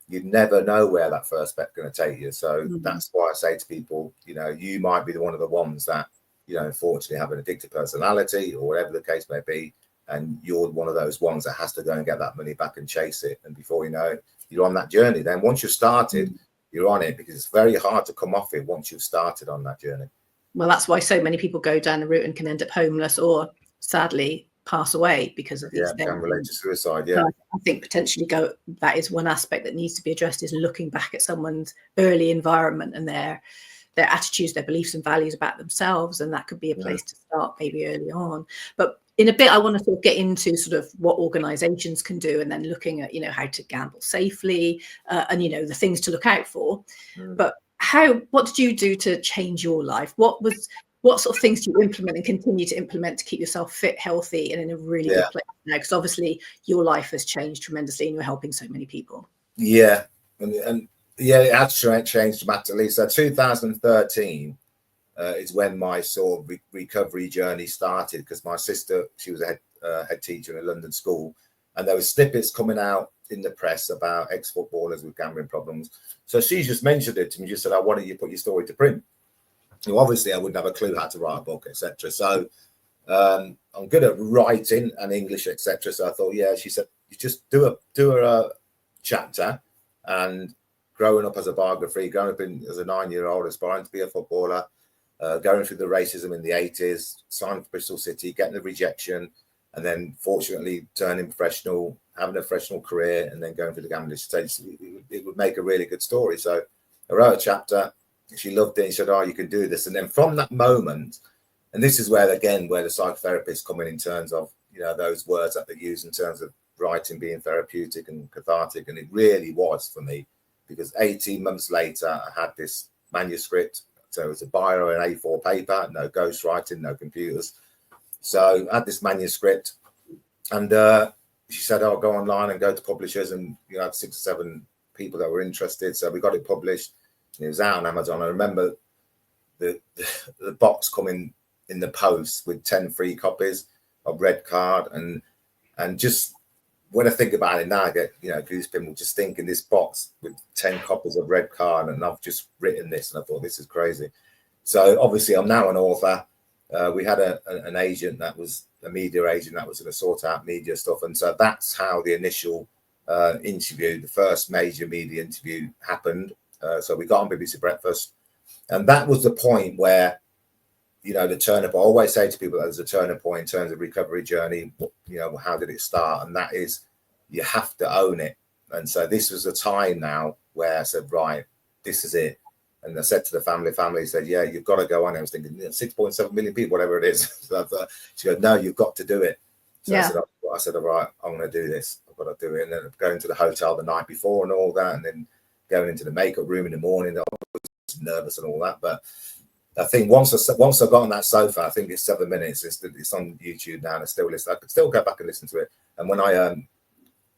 you never know where that first bet's going to take you. So that's why I say to people, you might be one of the ones that, unfortunately have an addictive personality or whatever the case may be. And you're one of those ones that has to go and get that money back and chase it. And before you know it, you're on that journey. Then once you've started, you're on it, because it's very hard to come off it once you've started on that journey. Well, that's why so many people go down the route and can end up homeless or sadly pass away because of these things. Related to suicide. So I think potentially that is one aspect that needs to be addressed, is looking back at someone's early environment and their attitudes, their beliefs and values about themselves. And that could be a place to start maybe early on. But in a bit, I want to sort of get into sort of what organizations can do, and then looking at, how to gamble safely and, the things to look out for. But what did you do to change your life? What sort of things do you implement and continue to implement to keep yourself fit, healthy, and in a really good place now? Because obviously your life has changed tremendously and you're helping so many people. Yeah. And it has changed dramatically. So 2013 is when my sort of recovery journey started, because my sister, she was a head teacher in a London school, and there were snippets coming out in the press about ex-footballers with gambling problems. So she just mentioned it to me, just said, why don't you put your story to print? Obviously I wouldn't have a clue how to write a book, etc. So I'm good at writing and English, etc. So I thought, she said, you just do a chapter. And growing up as a biography, growing up as a 9-year-old, aspiring to be a footballer, going through the racism in the 80s, signing for Bristol City, getting the rejection, and then fortunately turning professional, having a professional career, and then going through the gambling stage. It would make a really good story. So I wrote a chapter. She loved it. She said, you can do this. And then from that moment, and this is where the psychotherapists come in terms of, those words that they use in terms of writing being therapeutic and cathartic. And it really was for me, because 18 months later, I had this manuscript. So it was a biro and A4 paper, no ghostwriting, no computers. So I had this manuscript, and she said, "Oh, go online and go to publishers," and you know, had 6 or 7 people that were interested. So we got it published. It was out on Amazon. I remember the box coming in the post with 10 free copies of Red Card, and just when I think about it now, I get, you know, goosebumps just thinking this box with 10 copies of Red Card, and I've just written this, and I thought this is crazy. So obviously I'm now an author. We had an agent that was a media agent that was going to sort out media stuff, and so that's how the initial interview, the first major media interview, happened. So we got on BBC Breakfast, and that was the point where, you know, the turning point. I always say to people that there's a turning point in terms of recovery journey. You know, how did it start? And that is, you have to own it. And so this was a time now where I said, right, this is it. And I said to the family said, yeah, you've got to go on. I was thinking, 6.7 million people, whatever it is. So she goes, no, you've got to do it. So Yeah. I said, all right, I'm going to do this. I've got to do it. And then going to the hotel the night before and all that, and then going into the makeup room in the morning. I was nervous and all that, but I think once I got on that sofa, I think it's 7 minutes. It's on YouTube now, and I still listen. I could still go back and listen to it. And when I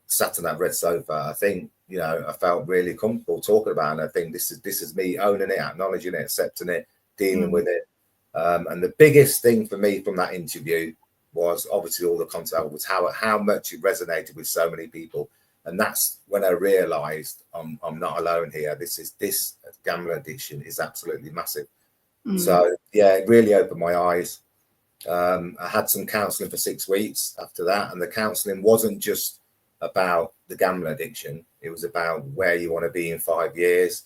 sat on that red sofa, I think, you know, I felt really comfortable talking about it. And I think this is me owning it, acknowledging it, accepting it, dealing with it. And the biggest thing for me from that interview was obviously all the content, was how much it resonated with so many people. And that's when I realised I'm not alone here. This gambling addiction is absolutely massive. So yeah, it really opened my eyes. I had some counselling for 6 weeks after that, and the counselling wasn't just about the gambling addiction. It was about where you want to be in 5 years,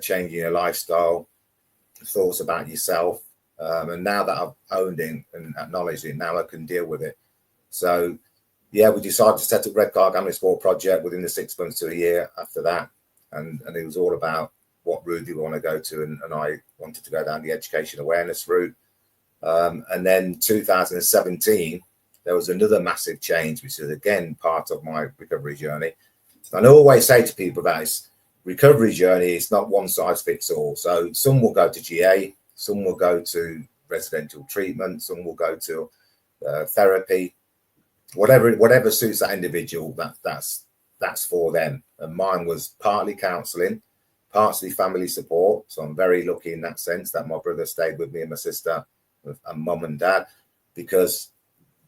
changing your lifestyle, thoughts about yourself. And now that I've owned it and acknowledged it, now I can deal with it. So yeah, we decided to set up Red Card Gambling Sport Project within the 6 months to a year after that. And it was all about what route do we want to go to, and I wanted to go down the education awareness route. And then 2017, there was another massive change, which is again part of my recovery journey. And I always say to people that it's recovery journey, it's not one size fits all. So some will go to GA, some will go to residential treatment, some will go to therapy, whatever suits that individual. That's for them. And mine was partly counselling, partly family support. So I'm very lucky in that sense that my brother stayed with me and my sister and mum and dad, because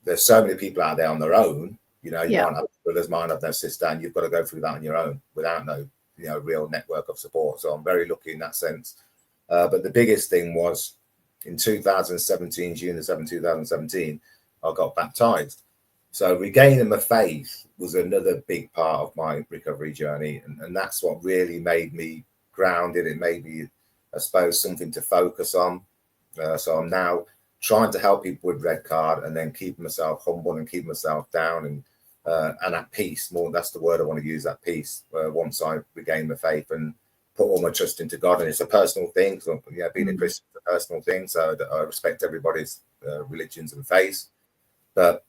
there's so many people out there on their own. You know, you might have brothers, might have no sister, and you've got to go through that on your own without no, you know, real network of support. So I'm very lucky in that sense. But the biggest thing was in 2017, June the 7th, 2017, I got baptized. So regaining my faith was another big part of my recovery journey. And that's what really made me grounded. It made me, I suppose, something to focus on. So I'm now trying to help people with Red Card, and then keep myself humble and keep myself down and at peace. More, that's the word I want to use, that peace. Once I regain my faith and put all my trust into God, and it's a personal thing. So, yeah, being a Christian is a personal thing. So I respect everybody's religions and faiths. But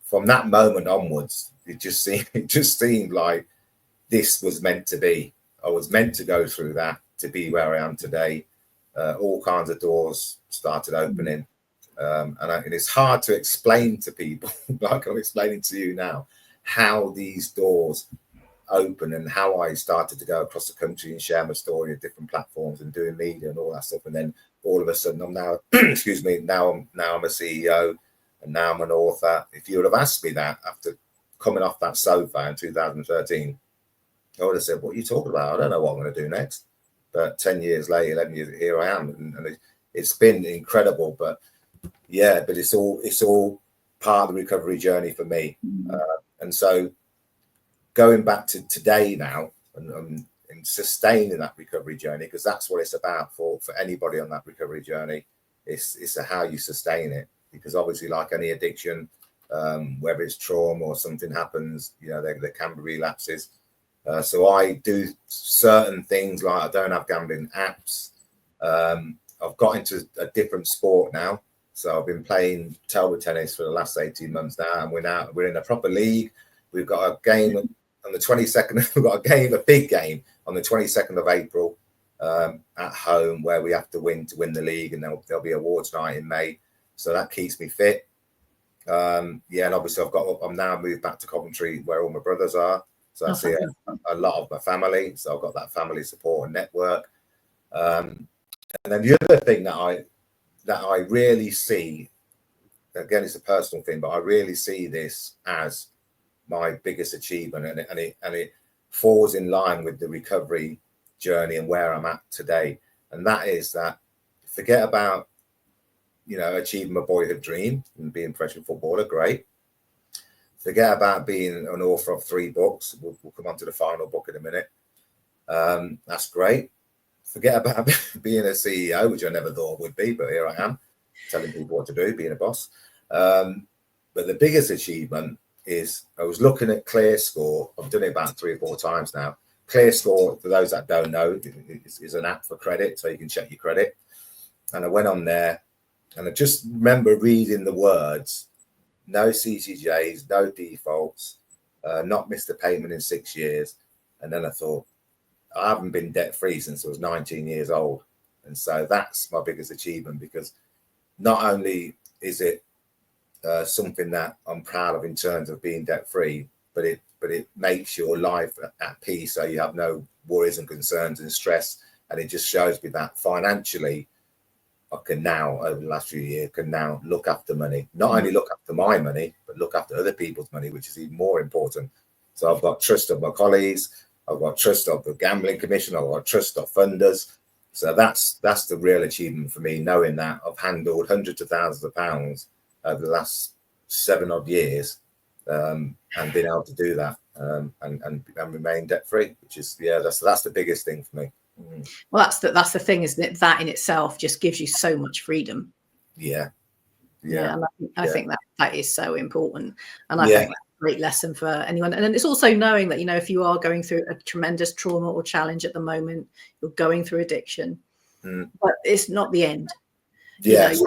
from that moment onwards, it just seemed like this was meant to be. I was meant to go through that to be where I am today. All kinds of doors started opening. And it's hard to explain to people, like I'm explaining to you now, how these doors open and how I started to go across the country and share my story at different platforms and doing media and all that stuff. And then all of a sudden I'm now, excuse me, now I'm a CEO, and now I'm an author. If you would have asked me that after coming off that sofa in 2013, I would have said, what are you talking about? I don't know what I'm going to do next. But 10 years later, 11 years, here I am. And it's been incredible. But yeah, but it's all part of the recovery journey for me. And so going back to today now and sustaining that recovery journey, because that's what it's about for anybody on that recovery journey. It's how you sustain it, because obviously, like any addiction, whether it's trauma or something happens, you know, there can be relapses. So I do certain things, like I don't have gambling apps. I've got into a different sport now. So I've been playing table tennis for the last 18 months now, and we're in a proper league. We've got a game on the 22nd. We've got a big game on the 22nd of April at home, where we have to win the league, and there'll be awards night in May. So that keeps me fit. And obviously I'm now moved back to Coventry where all my brothers are. So I see a lot of my family. So I've got that family support and network. And then the other thing that I really see, again, it's a personal thing, but I really see this as my biggest achievement, and it falls in line with the recovery journey and where I'm at today. And that is that forget about, achieving my boyhood dream and being a professional footballer, great. Forget about being an author of 3 books. We'll come on to the final book in a minute. That's great. Forget about being a CEO, which I never thought I would be, but here I am, telling people what to do, being a boss. But the biggest achievement is I was looking at ClearScore. I've done it about 3 or 4 times now. ClearScore, for those that don't know, is an app for credit, so you can check your credit. And I went on there, and I just remember reading the words, no CCJs, no defaults, not missed a payment in 6 years. And then I thought, I haven't been debt-free since I was 19 years old. And so that's my biggest achievement, because not only is it something that I'm proud of in terms of being debt-free, but it makes your life at peace, so you have no worries and concerns and stress. And it just shows me that financially, I can now, over the last few years, can now look after money. Not only look after my money, but look after other people's money, which is even more important. So I've got trust of my colleagues, I've got trust of the Gambling Commission, I've got trust of funders. So that's the real achievement for me, knowing that I've handled hundreds of thousands of pounds over the last 7 odd years, and been able to do that, and remain debt free, which is that's the biggest thing for me. Well, that's the thing, isn't it? That in itself just gives you so much freedom. Yeah. And I think that is so important, and I think that's a great lesson for anyone. And it's also knowing that, if you are going through a tremendous trauma or challenge at the moment, you're going through addiction, but it's not the end. There's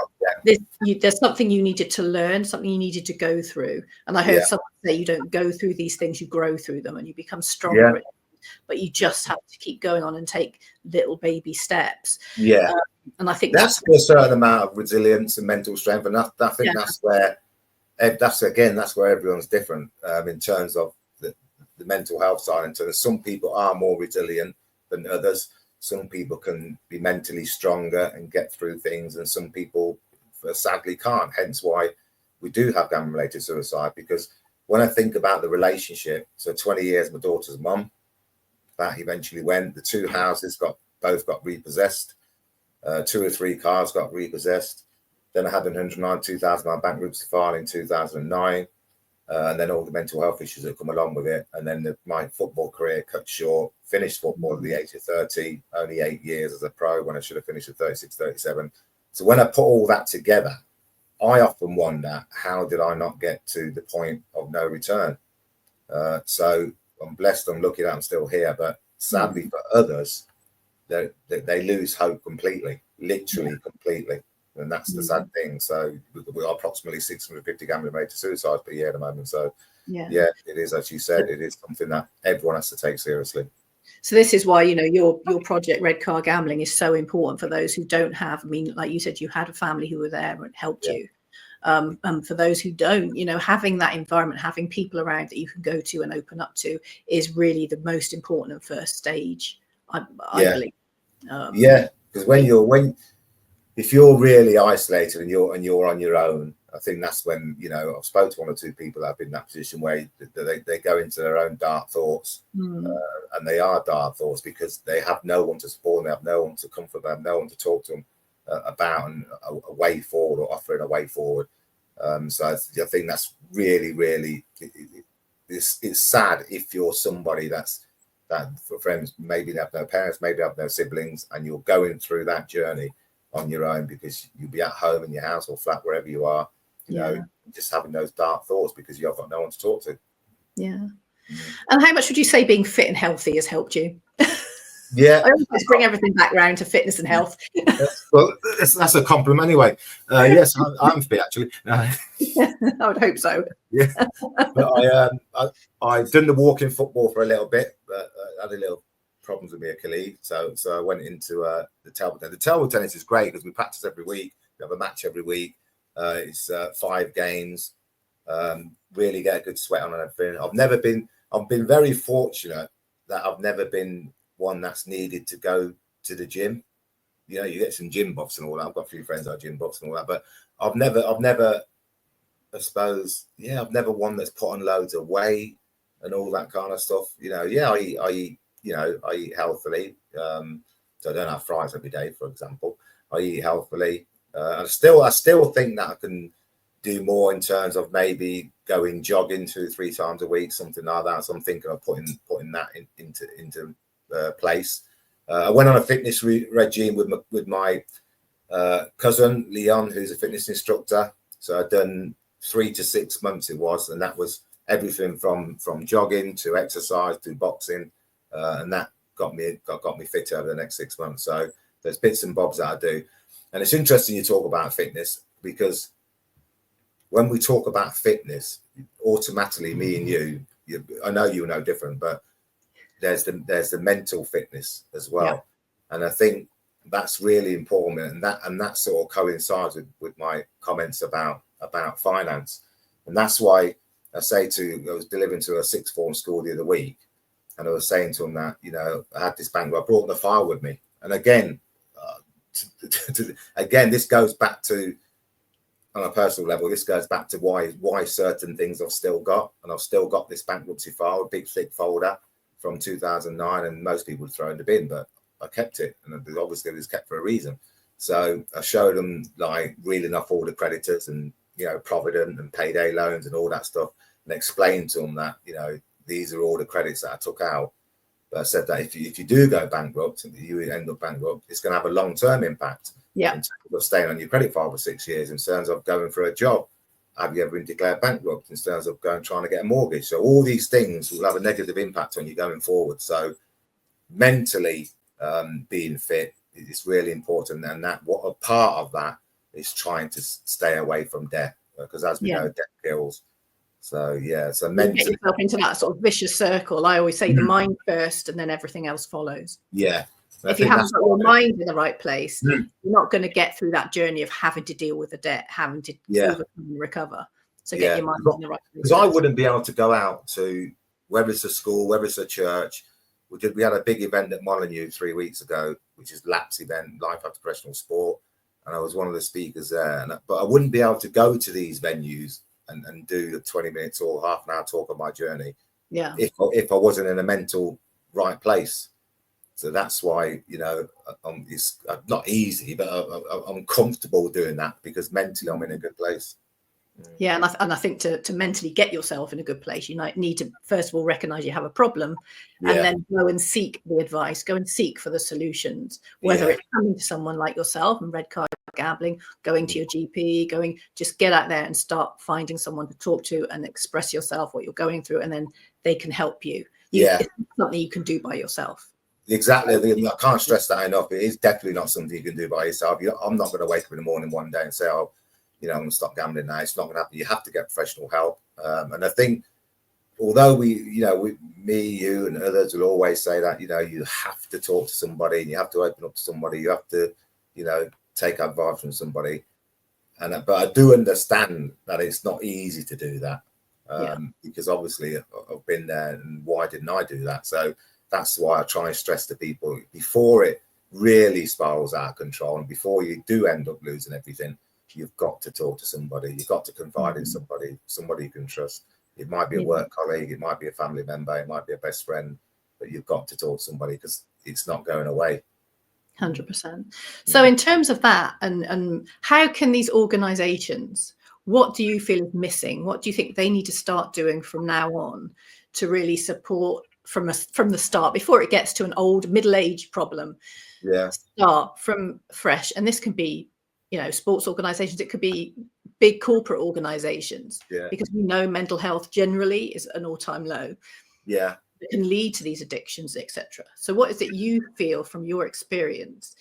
something you needed to learn, something you needed to go through. And I heard someone say, you don't go through these things, you grow through them, and you become stronger. But you just have to keep going on and take little baby steps. And I think that's a certain amount of resilience and mental strength, and I think that's where everyone's different, in terms of the mental health side. And so some people are more resilient than others. Some people can be mentally stronger and get through things, and some people sadly can't. Hence why we do have gambling-related suicide, because when I think about the relationship, so 20 years, my daughter's mum, that eventually went. The 2 houses both got repossessed. 2 or 3 cars got repossessed. Then I had an £192,000 bankruptcy file in 2009. And then all the mental health issues that come along with it. And then my football career cut short, finished football at the age of 30, only 8 years as a pro when I should have finished at 36, 37. So when I put all that together, I often wonder, how did I not get to the point of no return? So I'm blessed, I'm lucky that I'm still here, but sadly for others, they lose hope completely, literally completely. And that's the sad thing. So we are approximately 650 gambling-related suicides per year at the moment. So it is, as you said, it is something that everyone has to take seriously. So this is why, your project Red Car Gambling is so important for those who don't have. I mean, like you said, you had a family who were there and helped you. And for those who don't, having that environment, having people around that you can go to and open up to is really the most important and first stage, I believe. Because if you're really isolated and you're on your own, I think that's when, I've spoken to 1 or 2 people that have been in that position where they go into their own dark thoughts, and they are dark thoughts because they have no one to support them, they have no one to comfort them, no one to talk to them about and a way forward, or offering a way forward. So I think that's really, really, it's sad if you're somebody that for friends, maybe they have no parents, maybe they have no siblings, and you're going through that journey on your own because you'll be at home in your house or flat, wherever you are, just having those dark thoughts because you've got no one to talk to. And how much would you say being fit and healthy has helped you? I always bring everything back round to fitness and health. Well, that's a compliment anyway. Yes, I'm fit actually. I would hope so. But I've done the walking football for a little bit, but I had a little problems with my Achilles, so I went into the table tennis. The table tennis is great because we practice every week. We have a match every week. It's 5 games. really get a good sweat on and everything. I've been very fortunate that I've never been one that's needed to go to the gym. You know, you get some gym buffs and all that. I've got a few friends that are gym buffs and all that, but I've never, I suppose, I've never one that's put on loads of weight and all that kind of stuff. You know, I eat healthily. So I don't have fries every day, for example. I eat healthily. I still think that I can do more in terms of maybe going jogging 2-3 times a week, something like that. So I'm thinking of putting that into place. I went on a fitness regime with my cousin Leon, who's a fitness instructor. So I'd done 3 to 6 months it was, and that was everything from jogging to exercise to boxing, and that got me fit over the next 6 months. So there's bits and bobs that I do, and it's interesting you talk about fitness, because when we talk about fitness, automatically me and you I know you're no different, but there's the mental fitness as well, and I think that's really important, and that sort of coincides with my comments about finance, and that's why I was delivering to a sixth form school the other week, and I was saying to them that, you know, I had this bank, I brought the file with me, and again, this goes back to, on a personal level, this goes back to why certain things I've still got, and I've still got this bankruptcy file, a big thick folder from 2009, and most people would throw in the bin, but I kept it, and obviously it was kept for a reason. So I showed them, like, reeling off all the creditors and, you know, Provident and payday loans and all that stuff, and explained to them that, you know, these are all the credits that I took out. But I said that if you do go bankrupt and you end up bankrupt, it's going to have a long-term impact. In terms of staying on your credit file for 6 years, in terms of going for a job. Have you ever been declared bankrupt? In terms of trying to get a mortgage? So all these things will have a negative impact on you going forward. So mentally, being fit is really important, and that what a part of that is trying to stay away from debt, because as we know, debt kills. So so mentally, you get yourself into that sort of vicious circle. I always say the mind first, and then everything else follows. If you haven't got your mind in the right place, you're not going to get through that journey of having to deal with the debt, having to overcome and recover. So get your mind in the right place. Because I wouldn't be able to go out to, whether it's a school, whether it's a church. We had a big event at Molyneux 3 weeks ago, which is LAPS event, Life After Professional Sport, and I was one of the speakers there. But I wouldn't be able to go to these venues and do a 20 minutes or half an hour talk of my journey if I wasn't in a mental right place. So that's why, you know, it's not easy, but I'm comfortable doing that, because mentally I'm in a good place. Yeah, and I think to mentally get yourself in a good place, you need to first of all recognize you have a problem, and then go and seek the advice, go and seek for the solutions, whether it's coming to someone like yourself and red card gambling, going to your GP, just get out there and start finding someone to talk to and express yourself, what you're going through, and then they can help you. It's something you can do by yourself. Exactly. I can't stress that enough. It is definitely not something you can do by yourself. I'm not going to wake up in the morning one day and say, oh, you know, I'm going to stop gambling now. It's not going to happen. You have to get professional help. And I think, although me, you and others will always say that, you know, you have to talk to somebody and you have to open up to somebody. You have to, you know, take advice from somebody. But I do understand that it's not easy to do that, because obviously I've been there, and why didn't I do that? So that's why I try and stress to people, before it really spirals out of control and before you do end up losing everything, you've got to talk to somebody. You've got to confide in somebody you can trust. It might be a work colleague, it might be a family member, it might be a best friend, but you've got to talk to somebody, because it's not going away. 100%. So in terms of that, and how can these organizations, what do you feel is missing? What do you think they need to start doing from now on to really support from the start, before it gets to an old middle-aged problem? Start from fresh. And this can be, you know, sports organizations, it could be big corporate organizations, because we know mental health generally is an all-time low. It can lead to these addictions, etc. So what is it you feel from your experience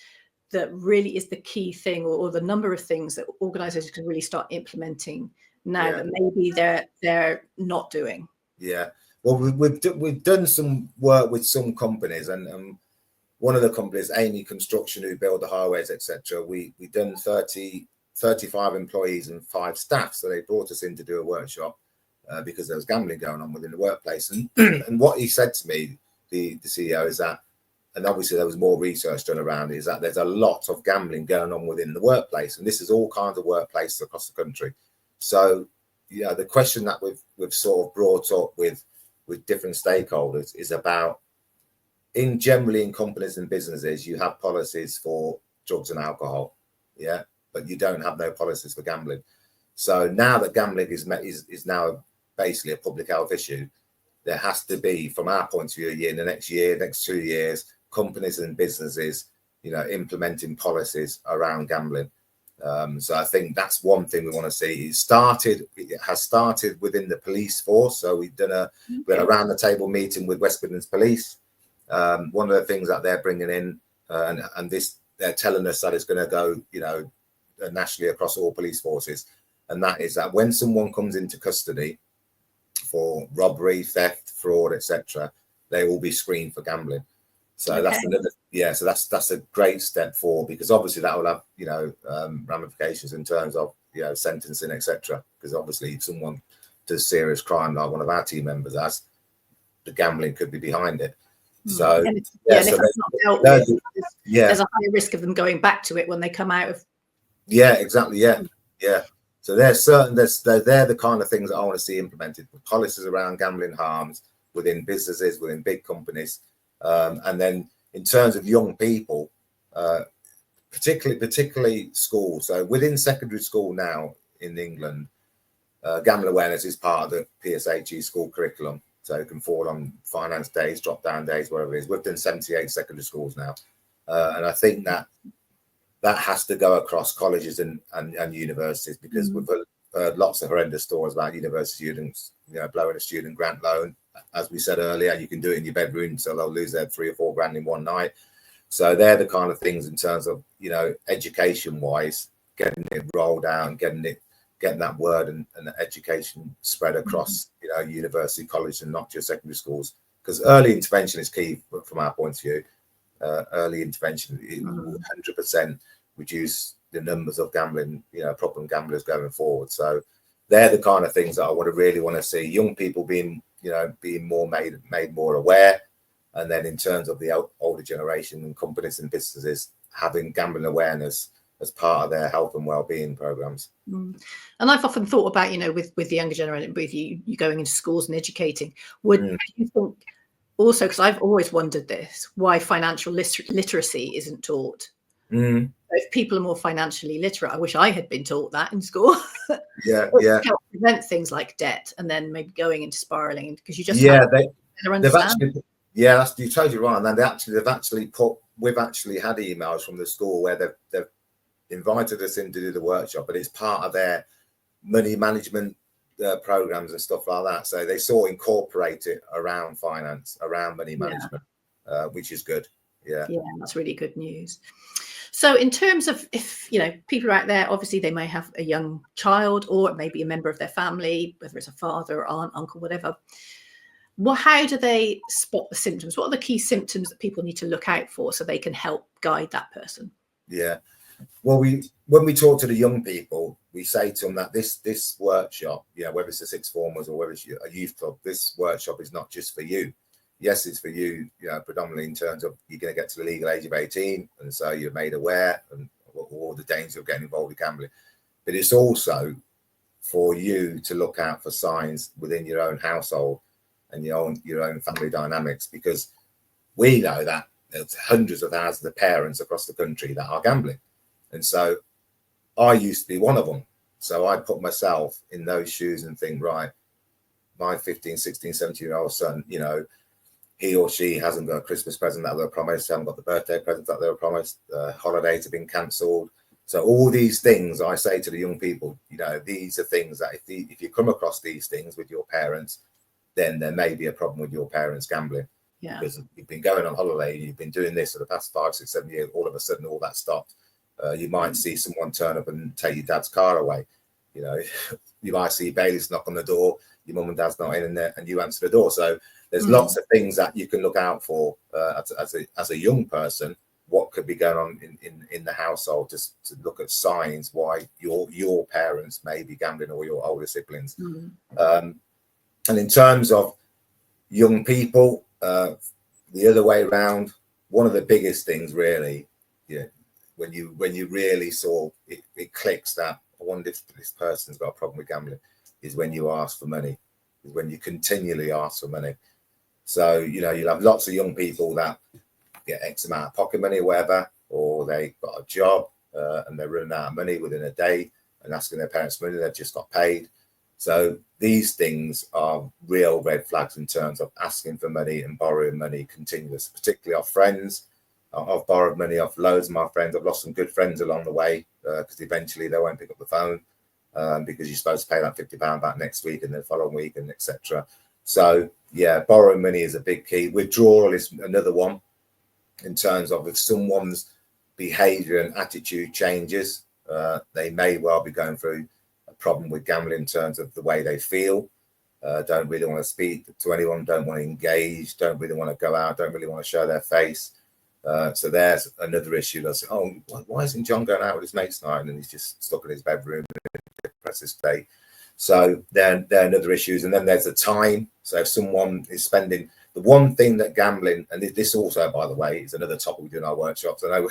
that really is the key thing, or the number of things that organizations can really start implementing now that maybe they're not doing? Well, we've done some work with some companies, and one of the companies, Amy Construction, who build the highways, etc. We done 30 35 employees and 5 staff. So they brought us in to do a workshop because there was gambling going on within the workplace. And and what he said to me, the CEO, is that, and obviously there was more research done around it, is that there's a lot of gambling going on within the workplace, and this is all kinds of workplaces across the country. So yeah, the question that we've sort of brought up with different stakeholders is about, generally in companies and businesses, you have policies for drugs and alcohol, yeah, but you don't have no policies for gambling. So now that gambling is now basically a public health issue, there has to be, from our point of view, in the next 2 years, companies and businesses, implementing policies around gambling. So I think that's one thing we want to see. It has started within the police force. So we had a round the table meeting with West Midlands Police. One of the things that they're bringing in, and this, they're telling us that it's going to go, nationally across all police forces, and that is that when someone comes into custody for robbery, theft, fraud, etc., they will be screened for gambling. So that's another, so that's a great step forward, because obviously that will have ramifications in terms of sentencing, etc. Because obviously if someone does serious crime like one of our team members has, the gambling could be behind it. So there's a high risk of them going back to it when they come out of. Yeah, exactly. Yeah. So they're the kind of things that I want to see implemented, with policies around gambling harms within businesses, within big companies. And then in terms of young people, particularly schools. So within secondary school now in England, gambling awareness is part of the PSHE school curriculum. So it can fall on finance days, drop down days, whatever it is. We've done 78 secondary schools now. And I think that has to go across colleges and universities, because we've heard lots of horrendous stories about university students, blowing a student grant loan. As we said earlier, you can do it in your bedroom, so they'll lose their 3 or 4 grand in one night. So they're the kind of things in terms of, education wise, getting it rolled out and getting that word and education spread across, university, college, and not just secondary schools. Because early intervention is key from our point of view. Early intervention, 100% reduce the numbers of gambling, problem gamblers going forward. So they're the kind of things that I really want to see young people being more made more aware. And then in terms of the older generation and companies and businesses having gambling awareness as part of their health and well-being programs. And I've often thought about, with the younger generation, with you going into schools and educating, do you think also, because I've always wondered this, why financial literacy isn't taught? If people are more financially literate, I wish I had been taught that in school. Help prevent things like debt and then maybe going into spiraling, because you just you're totally right. And then we've actually had emails from the school where they've invited us in to do the workshop, but it's part of their money management programs and stuff like that. So they sort of incorporate it around finance, around money management, which is good. Yeah, that's really good news. So in terms of, if people are out there, obviously they may have a young child, or it may be a member of their family, whether it's a father or aunt, uncle, whatever. Well, how do they spot the symptoms? What are the key symptoms that people need to look out for so they can help guide that person? Yeah. Well, when we talk to the young people, we say to them that this workshop, whether it's a sixth formers or whether it's a youth club, this workshop is not just for you. Yes, it's for you, predominantly in terms of you're going to get to the legal age of 18, and so you're made aware and all the dangers of getting involved with gambling. But it's also for you to look out for signs within your own household and your own family dynamics, because we know that there's hundreds of thousands of parents across the country that are gambling. And so I used to be one of them. So I put myself in those shoes and think, right, my 15, 16, 17-year-old son, he or she hasn't got a Christmas present that they were promised, haven't got the birthday present that they were promised, holidays have been cancelled. So all these things, I say to the young people, these are things that if you come across these things with your parents, then there may be a problem with your parents gambling. Yeah. Because you've been going on holiday, you've been doing this for the past 5, 6, 7 years, all of a sudden all that stopped. You might see someone turn up and take your dad's car away. You might see bailiffs knock on the door, your mum and dad's not in there, and you answer the door. So there's lots of things that you can look out for as a young person what could be going on in the household, just to look at signs why your parents may be gambling, or your older siblings. And in terms of young people, the other way around, one of the biggest things really, when you really saw it clicks that I wonder if this person's got a problem with gambling, is when you ask for money, is when you continually ask for money. So, you'll have lots of young people that get X amount of pocket money or whatever, or they got a job and they're running out of money within a day and asking their parents for money, they've just got paid. So these things are real red flags in terms of asking for money and borrowing money continuous, particularly off friends. I've borrowed money off loads of my friends. I've lost some good friends along the way because eventually they won't pick up the phone because you're supposed to pay that £50 back next week and the following week, and etc. So yeah, borrowing money is a big key. Withdrawal is another one, in terms of if someone's behavior and attitude changes, they may well be going through a problem with gambling in terms of the way they feel, don't really want to speak to anyone, don't want to engage, don't really want to go out, don't really want to show their face. So there's another issue. That's, why isn't John going out with his mates tonight, and he's just stuck in his bedroom in a depressive state? So there are other issues. And then there's the time. So if someone is spending, the one thing that gambling, and this also, by the way, is another topic we do in our workshops. I know we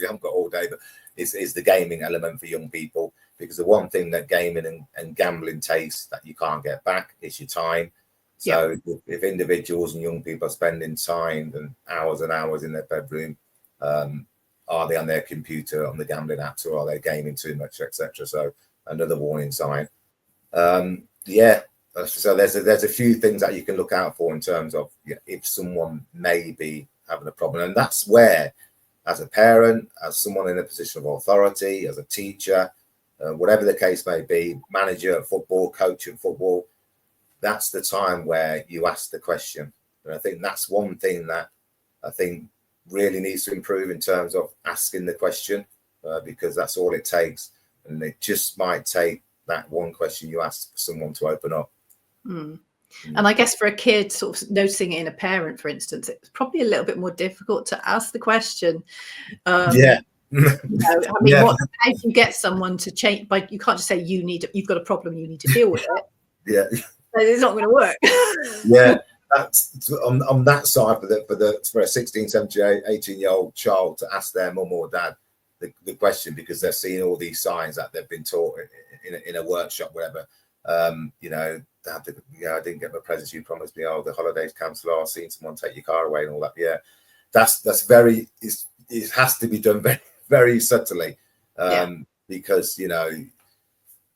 haven't got all day, but is the gaming element for young people. Because the one thing that gaming and gambling takes that you can't get back is your time. So if individuals and young people are spending time and hours in their bedroom, are they on their computer, on the gambling apps, or are they gaming too much, etc.? So another warning sign. So there's a few things that you can look out for in terms of if someone may be having a problem. And that's where, as a parent, as someone in a position of authority, as a teacher, whatever the case may be, manager at football, coach at football, that's the time where you ask the question. And I think that's one thing that I think really needs to improve in terms of asking the question, because that's all it takes. And it just might take that one question you ask for someone to open up. And I guess for a kid, sort of noticing it in a parent, for instance, it's probably a little bit more difficult to ask the question. How do you get someone to change? But you can't just say you've got a problem, you need to deal with it. It's not going to work. That's on that side for a 16, 17, 18-year-old child to ask their mum or dad the question, because they've seen all these signs that they've been taught in a workshop, whatever. Dad, I didn't get my presents you promised me. The holidays cancelled. I've seen someone take your car away and all that. Yeah, that's very. It has to be done very, very subtly, because you don't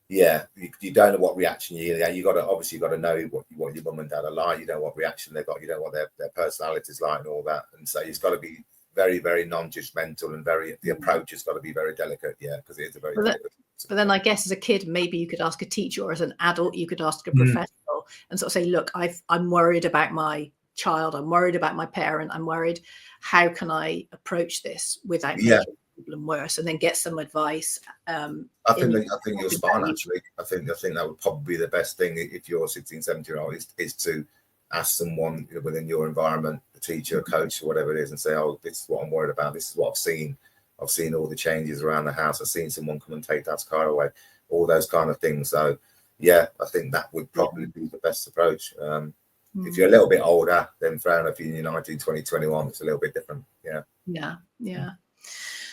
know what reaction you got to obviously got to know what your mum and dad are like. You know what reaction they've got. You know what their personality is like and all that. And so it's got to be very, very non-judgmental and the approach has got to be very delicate. Yeah, because it is a very delicate. But then I guess as a kid, maybe you could ask a teacher, or as an adult, you could ask a professional and sort of say, look, I'm worried about my child. I'm worried about my parent. I'm worried. How can I approach this without making the problem worse? And then get some advice. I think you're spot on, actually. I think that would probably be the best thing if you're 16, 17-year-old is to ask someone within your environment, a teacher, a coach, or whatever it is, and say, this is what I'm worried about. This is what I've seen. I've seen all the changes around the house. I've seen someone come and take Dad's car away, all those kind of things. So, I think that would probably be the best approach. If you're a little bit older, then fair enough, you're 19, 20, 21, it's a little bit different. Yeah.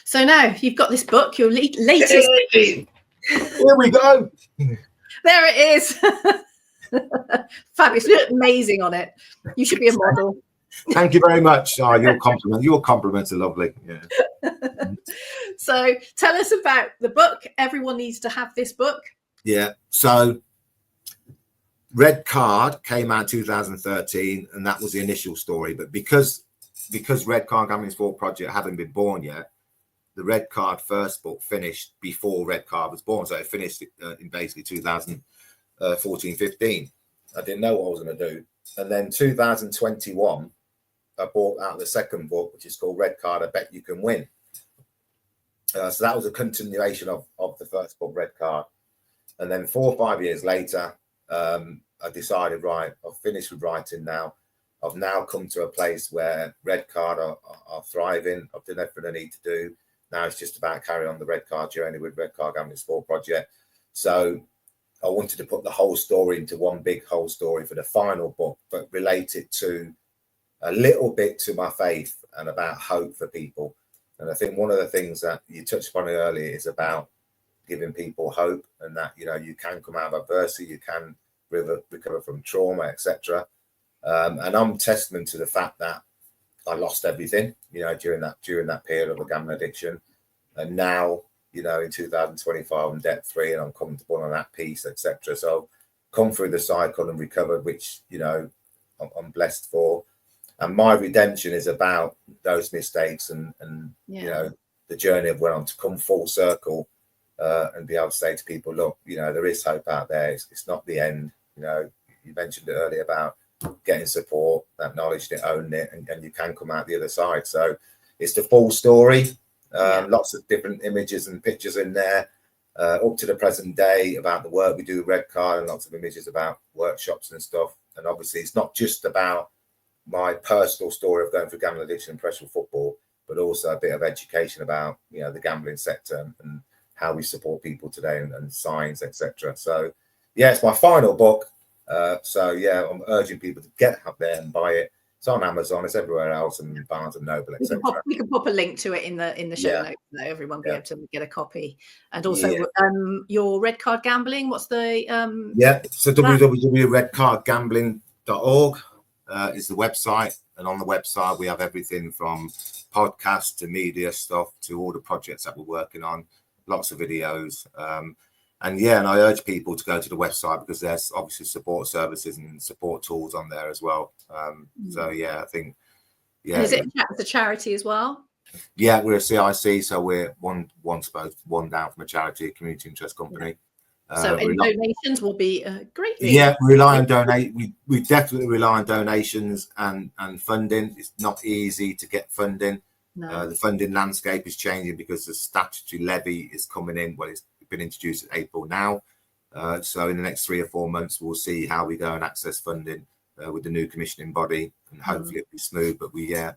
So now you've got this book, your latest. Here we go. There it is. Fabulous. You look amazing on it. You should be a model. Thank you very much. Your compliments are lovely. Yeah. So tell us about the book. Everyone needs to have this book. Yeah. So Red Card came out in 2013, and that was the initial story. But because Red Card Gambling Sport Project hadn't been born yet, the Red Card first book finished before Red Card was born. So it finished in basically 2014, 15. I didn't know what I was going to do. And then 2021, I bought out the second book, which is called Red Card, I Bet You Can Win. So that was a continuation of the first book, Red Card. And then 4 or 5 years later, I decided, right, I've finished with writing now. I've now come to a place where Red Card are thriving. I've done everything I need to do. Now it's just about carrying on the Red Card journey with Red Card Gambling Sport Project. So I wanted to put the whole story into one big whole story for the final book, but relate it to a little bit to my faith and about hope for people. And I think one of the things that you touched upon earlier is about giving people hope, and that, you know, you can come out of adversity, you can recover from trauma, etc. And I'm testament to the fact that I lost everything, you know, during that period of a gambling addiction. And now, you know, in 2025, I'm debt free and I'm comfortable on that piece, etc. So come through the cycle and recovered, which, you know, I'm blessed for. And my redemption is about those mistakes and you know, the journey of where I'm to come full circle and be able to say to people, look, you know, there is hope out there. It's not the end. You know, you mentioned it earlier about getting support, acknowledged it, owned it, and you can come out the other side. So it's the full story. Lots of different images and pictures in there up to the present day about the work we do with Red Card, and lots of images about workshops and stuff. And obviously it's not just about my personal story of going through gambling addiction and professional football, but also a bit of education about, you know, the gambling sector and how we support people today and signs, etc. So yeah, it's my final book. So yeah, I'm urging people to get up there and buy it. It's on Amazon, it's everywhere else, and Barnes and Noble, etc. We can pop a link to it in the show notes, so everyone will be able to get a copy. And also your Red Card Gambling, what's the so www.redcardgambling.org is the website, and on the website we have everything from podcasts to media stuff to all the projects that we're working on, lots of videos. And I urge people to go to the website because there's obviously support services and support tools on there as well. So yeah, I think And is it a charity as well? Yeah, we're a CIC, so we're one down from a charity, a community interest company. So any donations will be greatly. Yeah, we rely on we definitely rely on donations and funding. It's not easy to get funding. No. The funding landscape is changing because the statutory levy is coming in. Well, it's been introduced in April now. So in the next 3 or 4 months, we'll see how we go and access funding with the new commissioning body, and hopefully it'll be smooth. But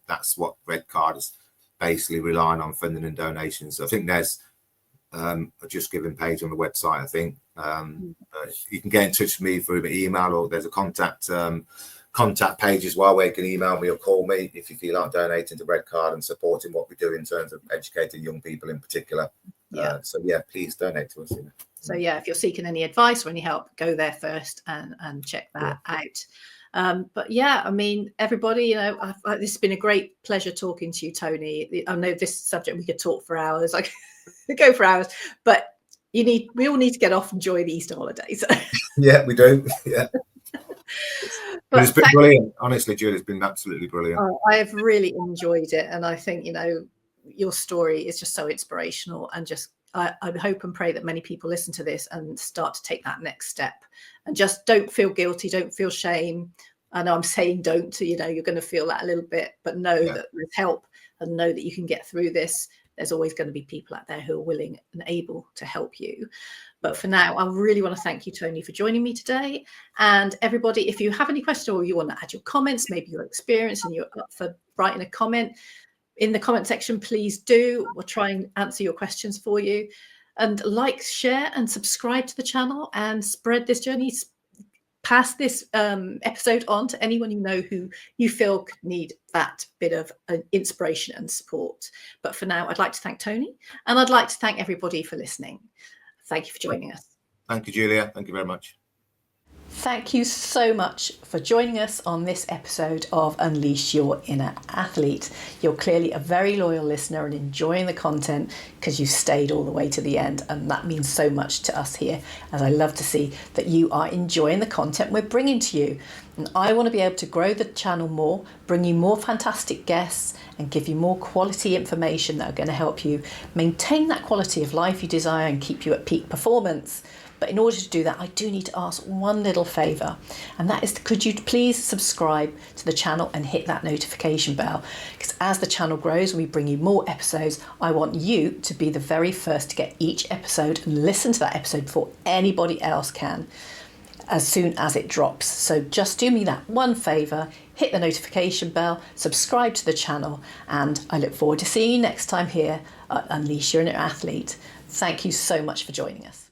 that's what Red Card is basically relying on, funding and donations. So I think there's a Just Giving page on the website, I think. You can get in touch with me through the email, or there's a contact page as well where you can email me or call me if you feel like donating to Red Card and supporting what we do in terms of educating young people in particular. So please donate to us. So if you're seeking any advice or any help, go there first and check that out. But I mean, everybody, this has been a great pleasure talking to you, Tony. I know this subject we could talk for hours. I could go for hours, but we all need to get off and enjoy the Easter holidays. Yeah, we do. Yeah. But it's been brilliant. Honestly, Julie, it's been absolutely brilliant. I have really enjoyed it. And I think, your story is just so inspirational, and just I hope and pray that many people listen to this and start to take that next step, and just don't feel guilty, don't feel shame. I know I'm saying don't, you're going to feel that a little bit, but know that there's help, and know that you can get through this. There's always going to be people out there who are willing and able to help you. But for now, I really want to thank you, Tony, for joining me today. And everybody, if you have any questions or you want to add your comments, maybe your experience, and you're up for writing a comment in the comment section, please do. We'll try and answer your questions for you. And like, share, and subscribe to the channel, and spread this journey. Pass this episode on to anyone who you feel could need that bit of inspiration and support. But for now, I'd like to thank Tony, and I'd like to thank everybody for listening. Thank you for joining us. Thank you, Julia. Thank you very much. Thank you so much for joining us on this episode of Unleash Your Inner Athlete. You're clearly a very loyal listener and enjoying the content because you stayed all the way to the end, and that means so much to us here, as I love to see that you are enjoying the content we're bringing to you. And I want to be able to grow the channel more, bring you more fantastic guests, and give you more quality information that are going to help you maintain that quality of life you desire and keep you at peak performance. But in order to do that, I do need to ask one little favour, and that is, could you please subscribe to the channel and hit that notification bell? Because as the channel grows and we bring you more episodes, I want you to be the very first to get each episode and listen to that episode before anybody else can. as soon as it drops. So just do me that one favour, hit the notification bell, subscribe to the channel, and I look forward to seeing you next time here at Unleash Your Inner Athlete. Thank you so much for joining us.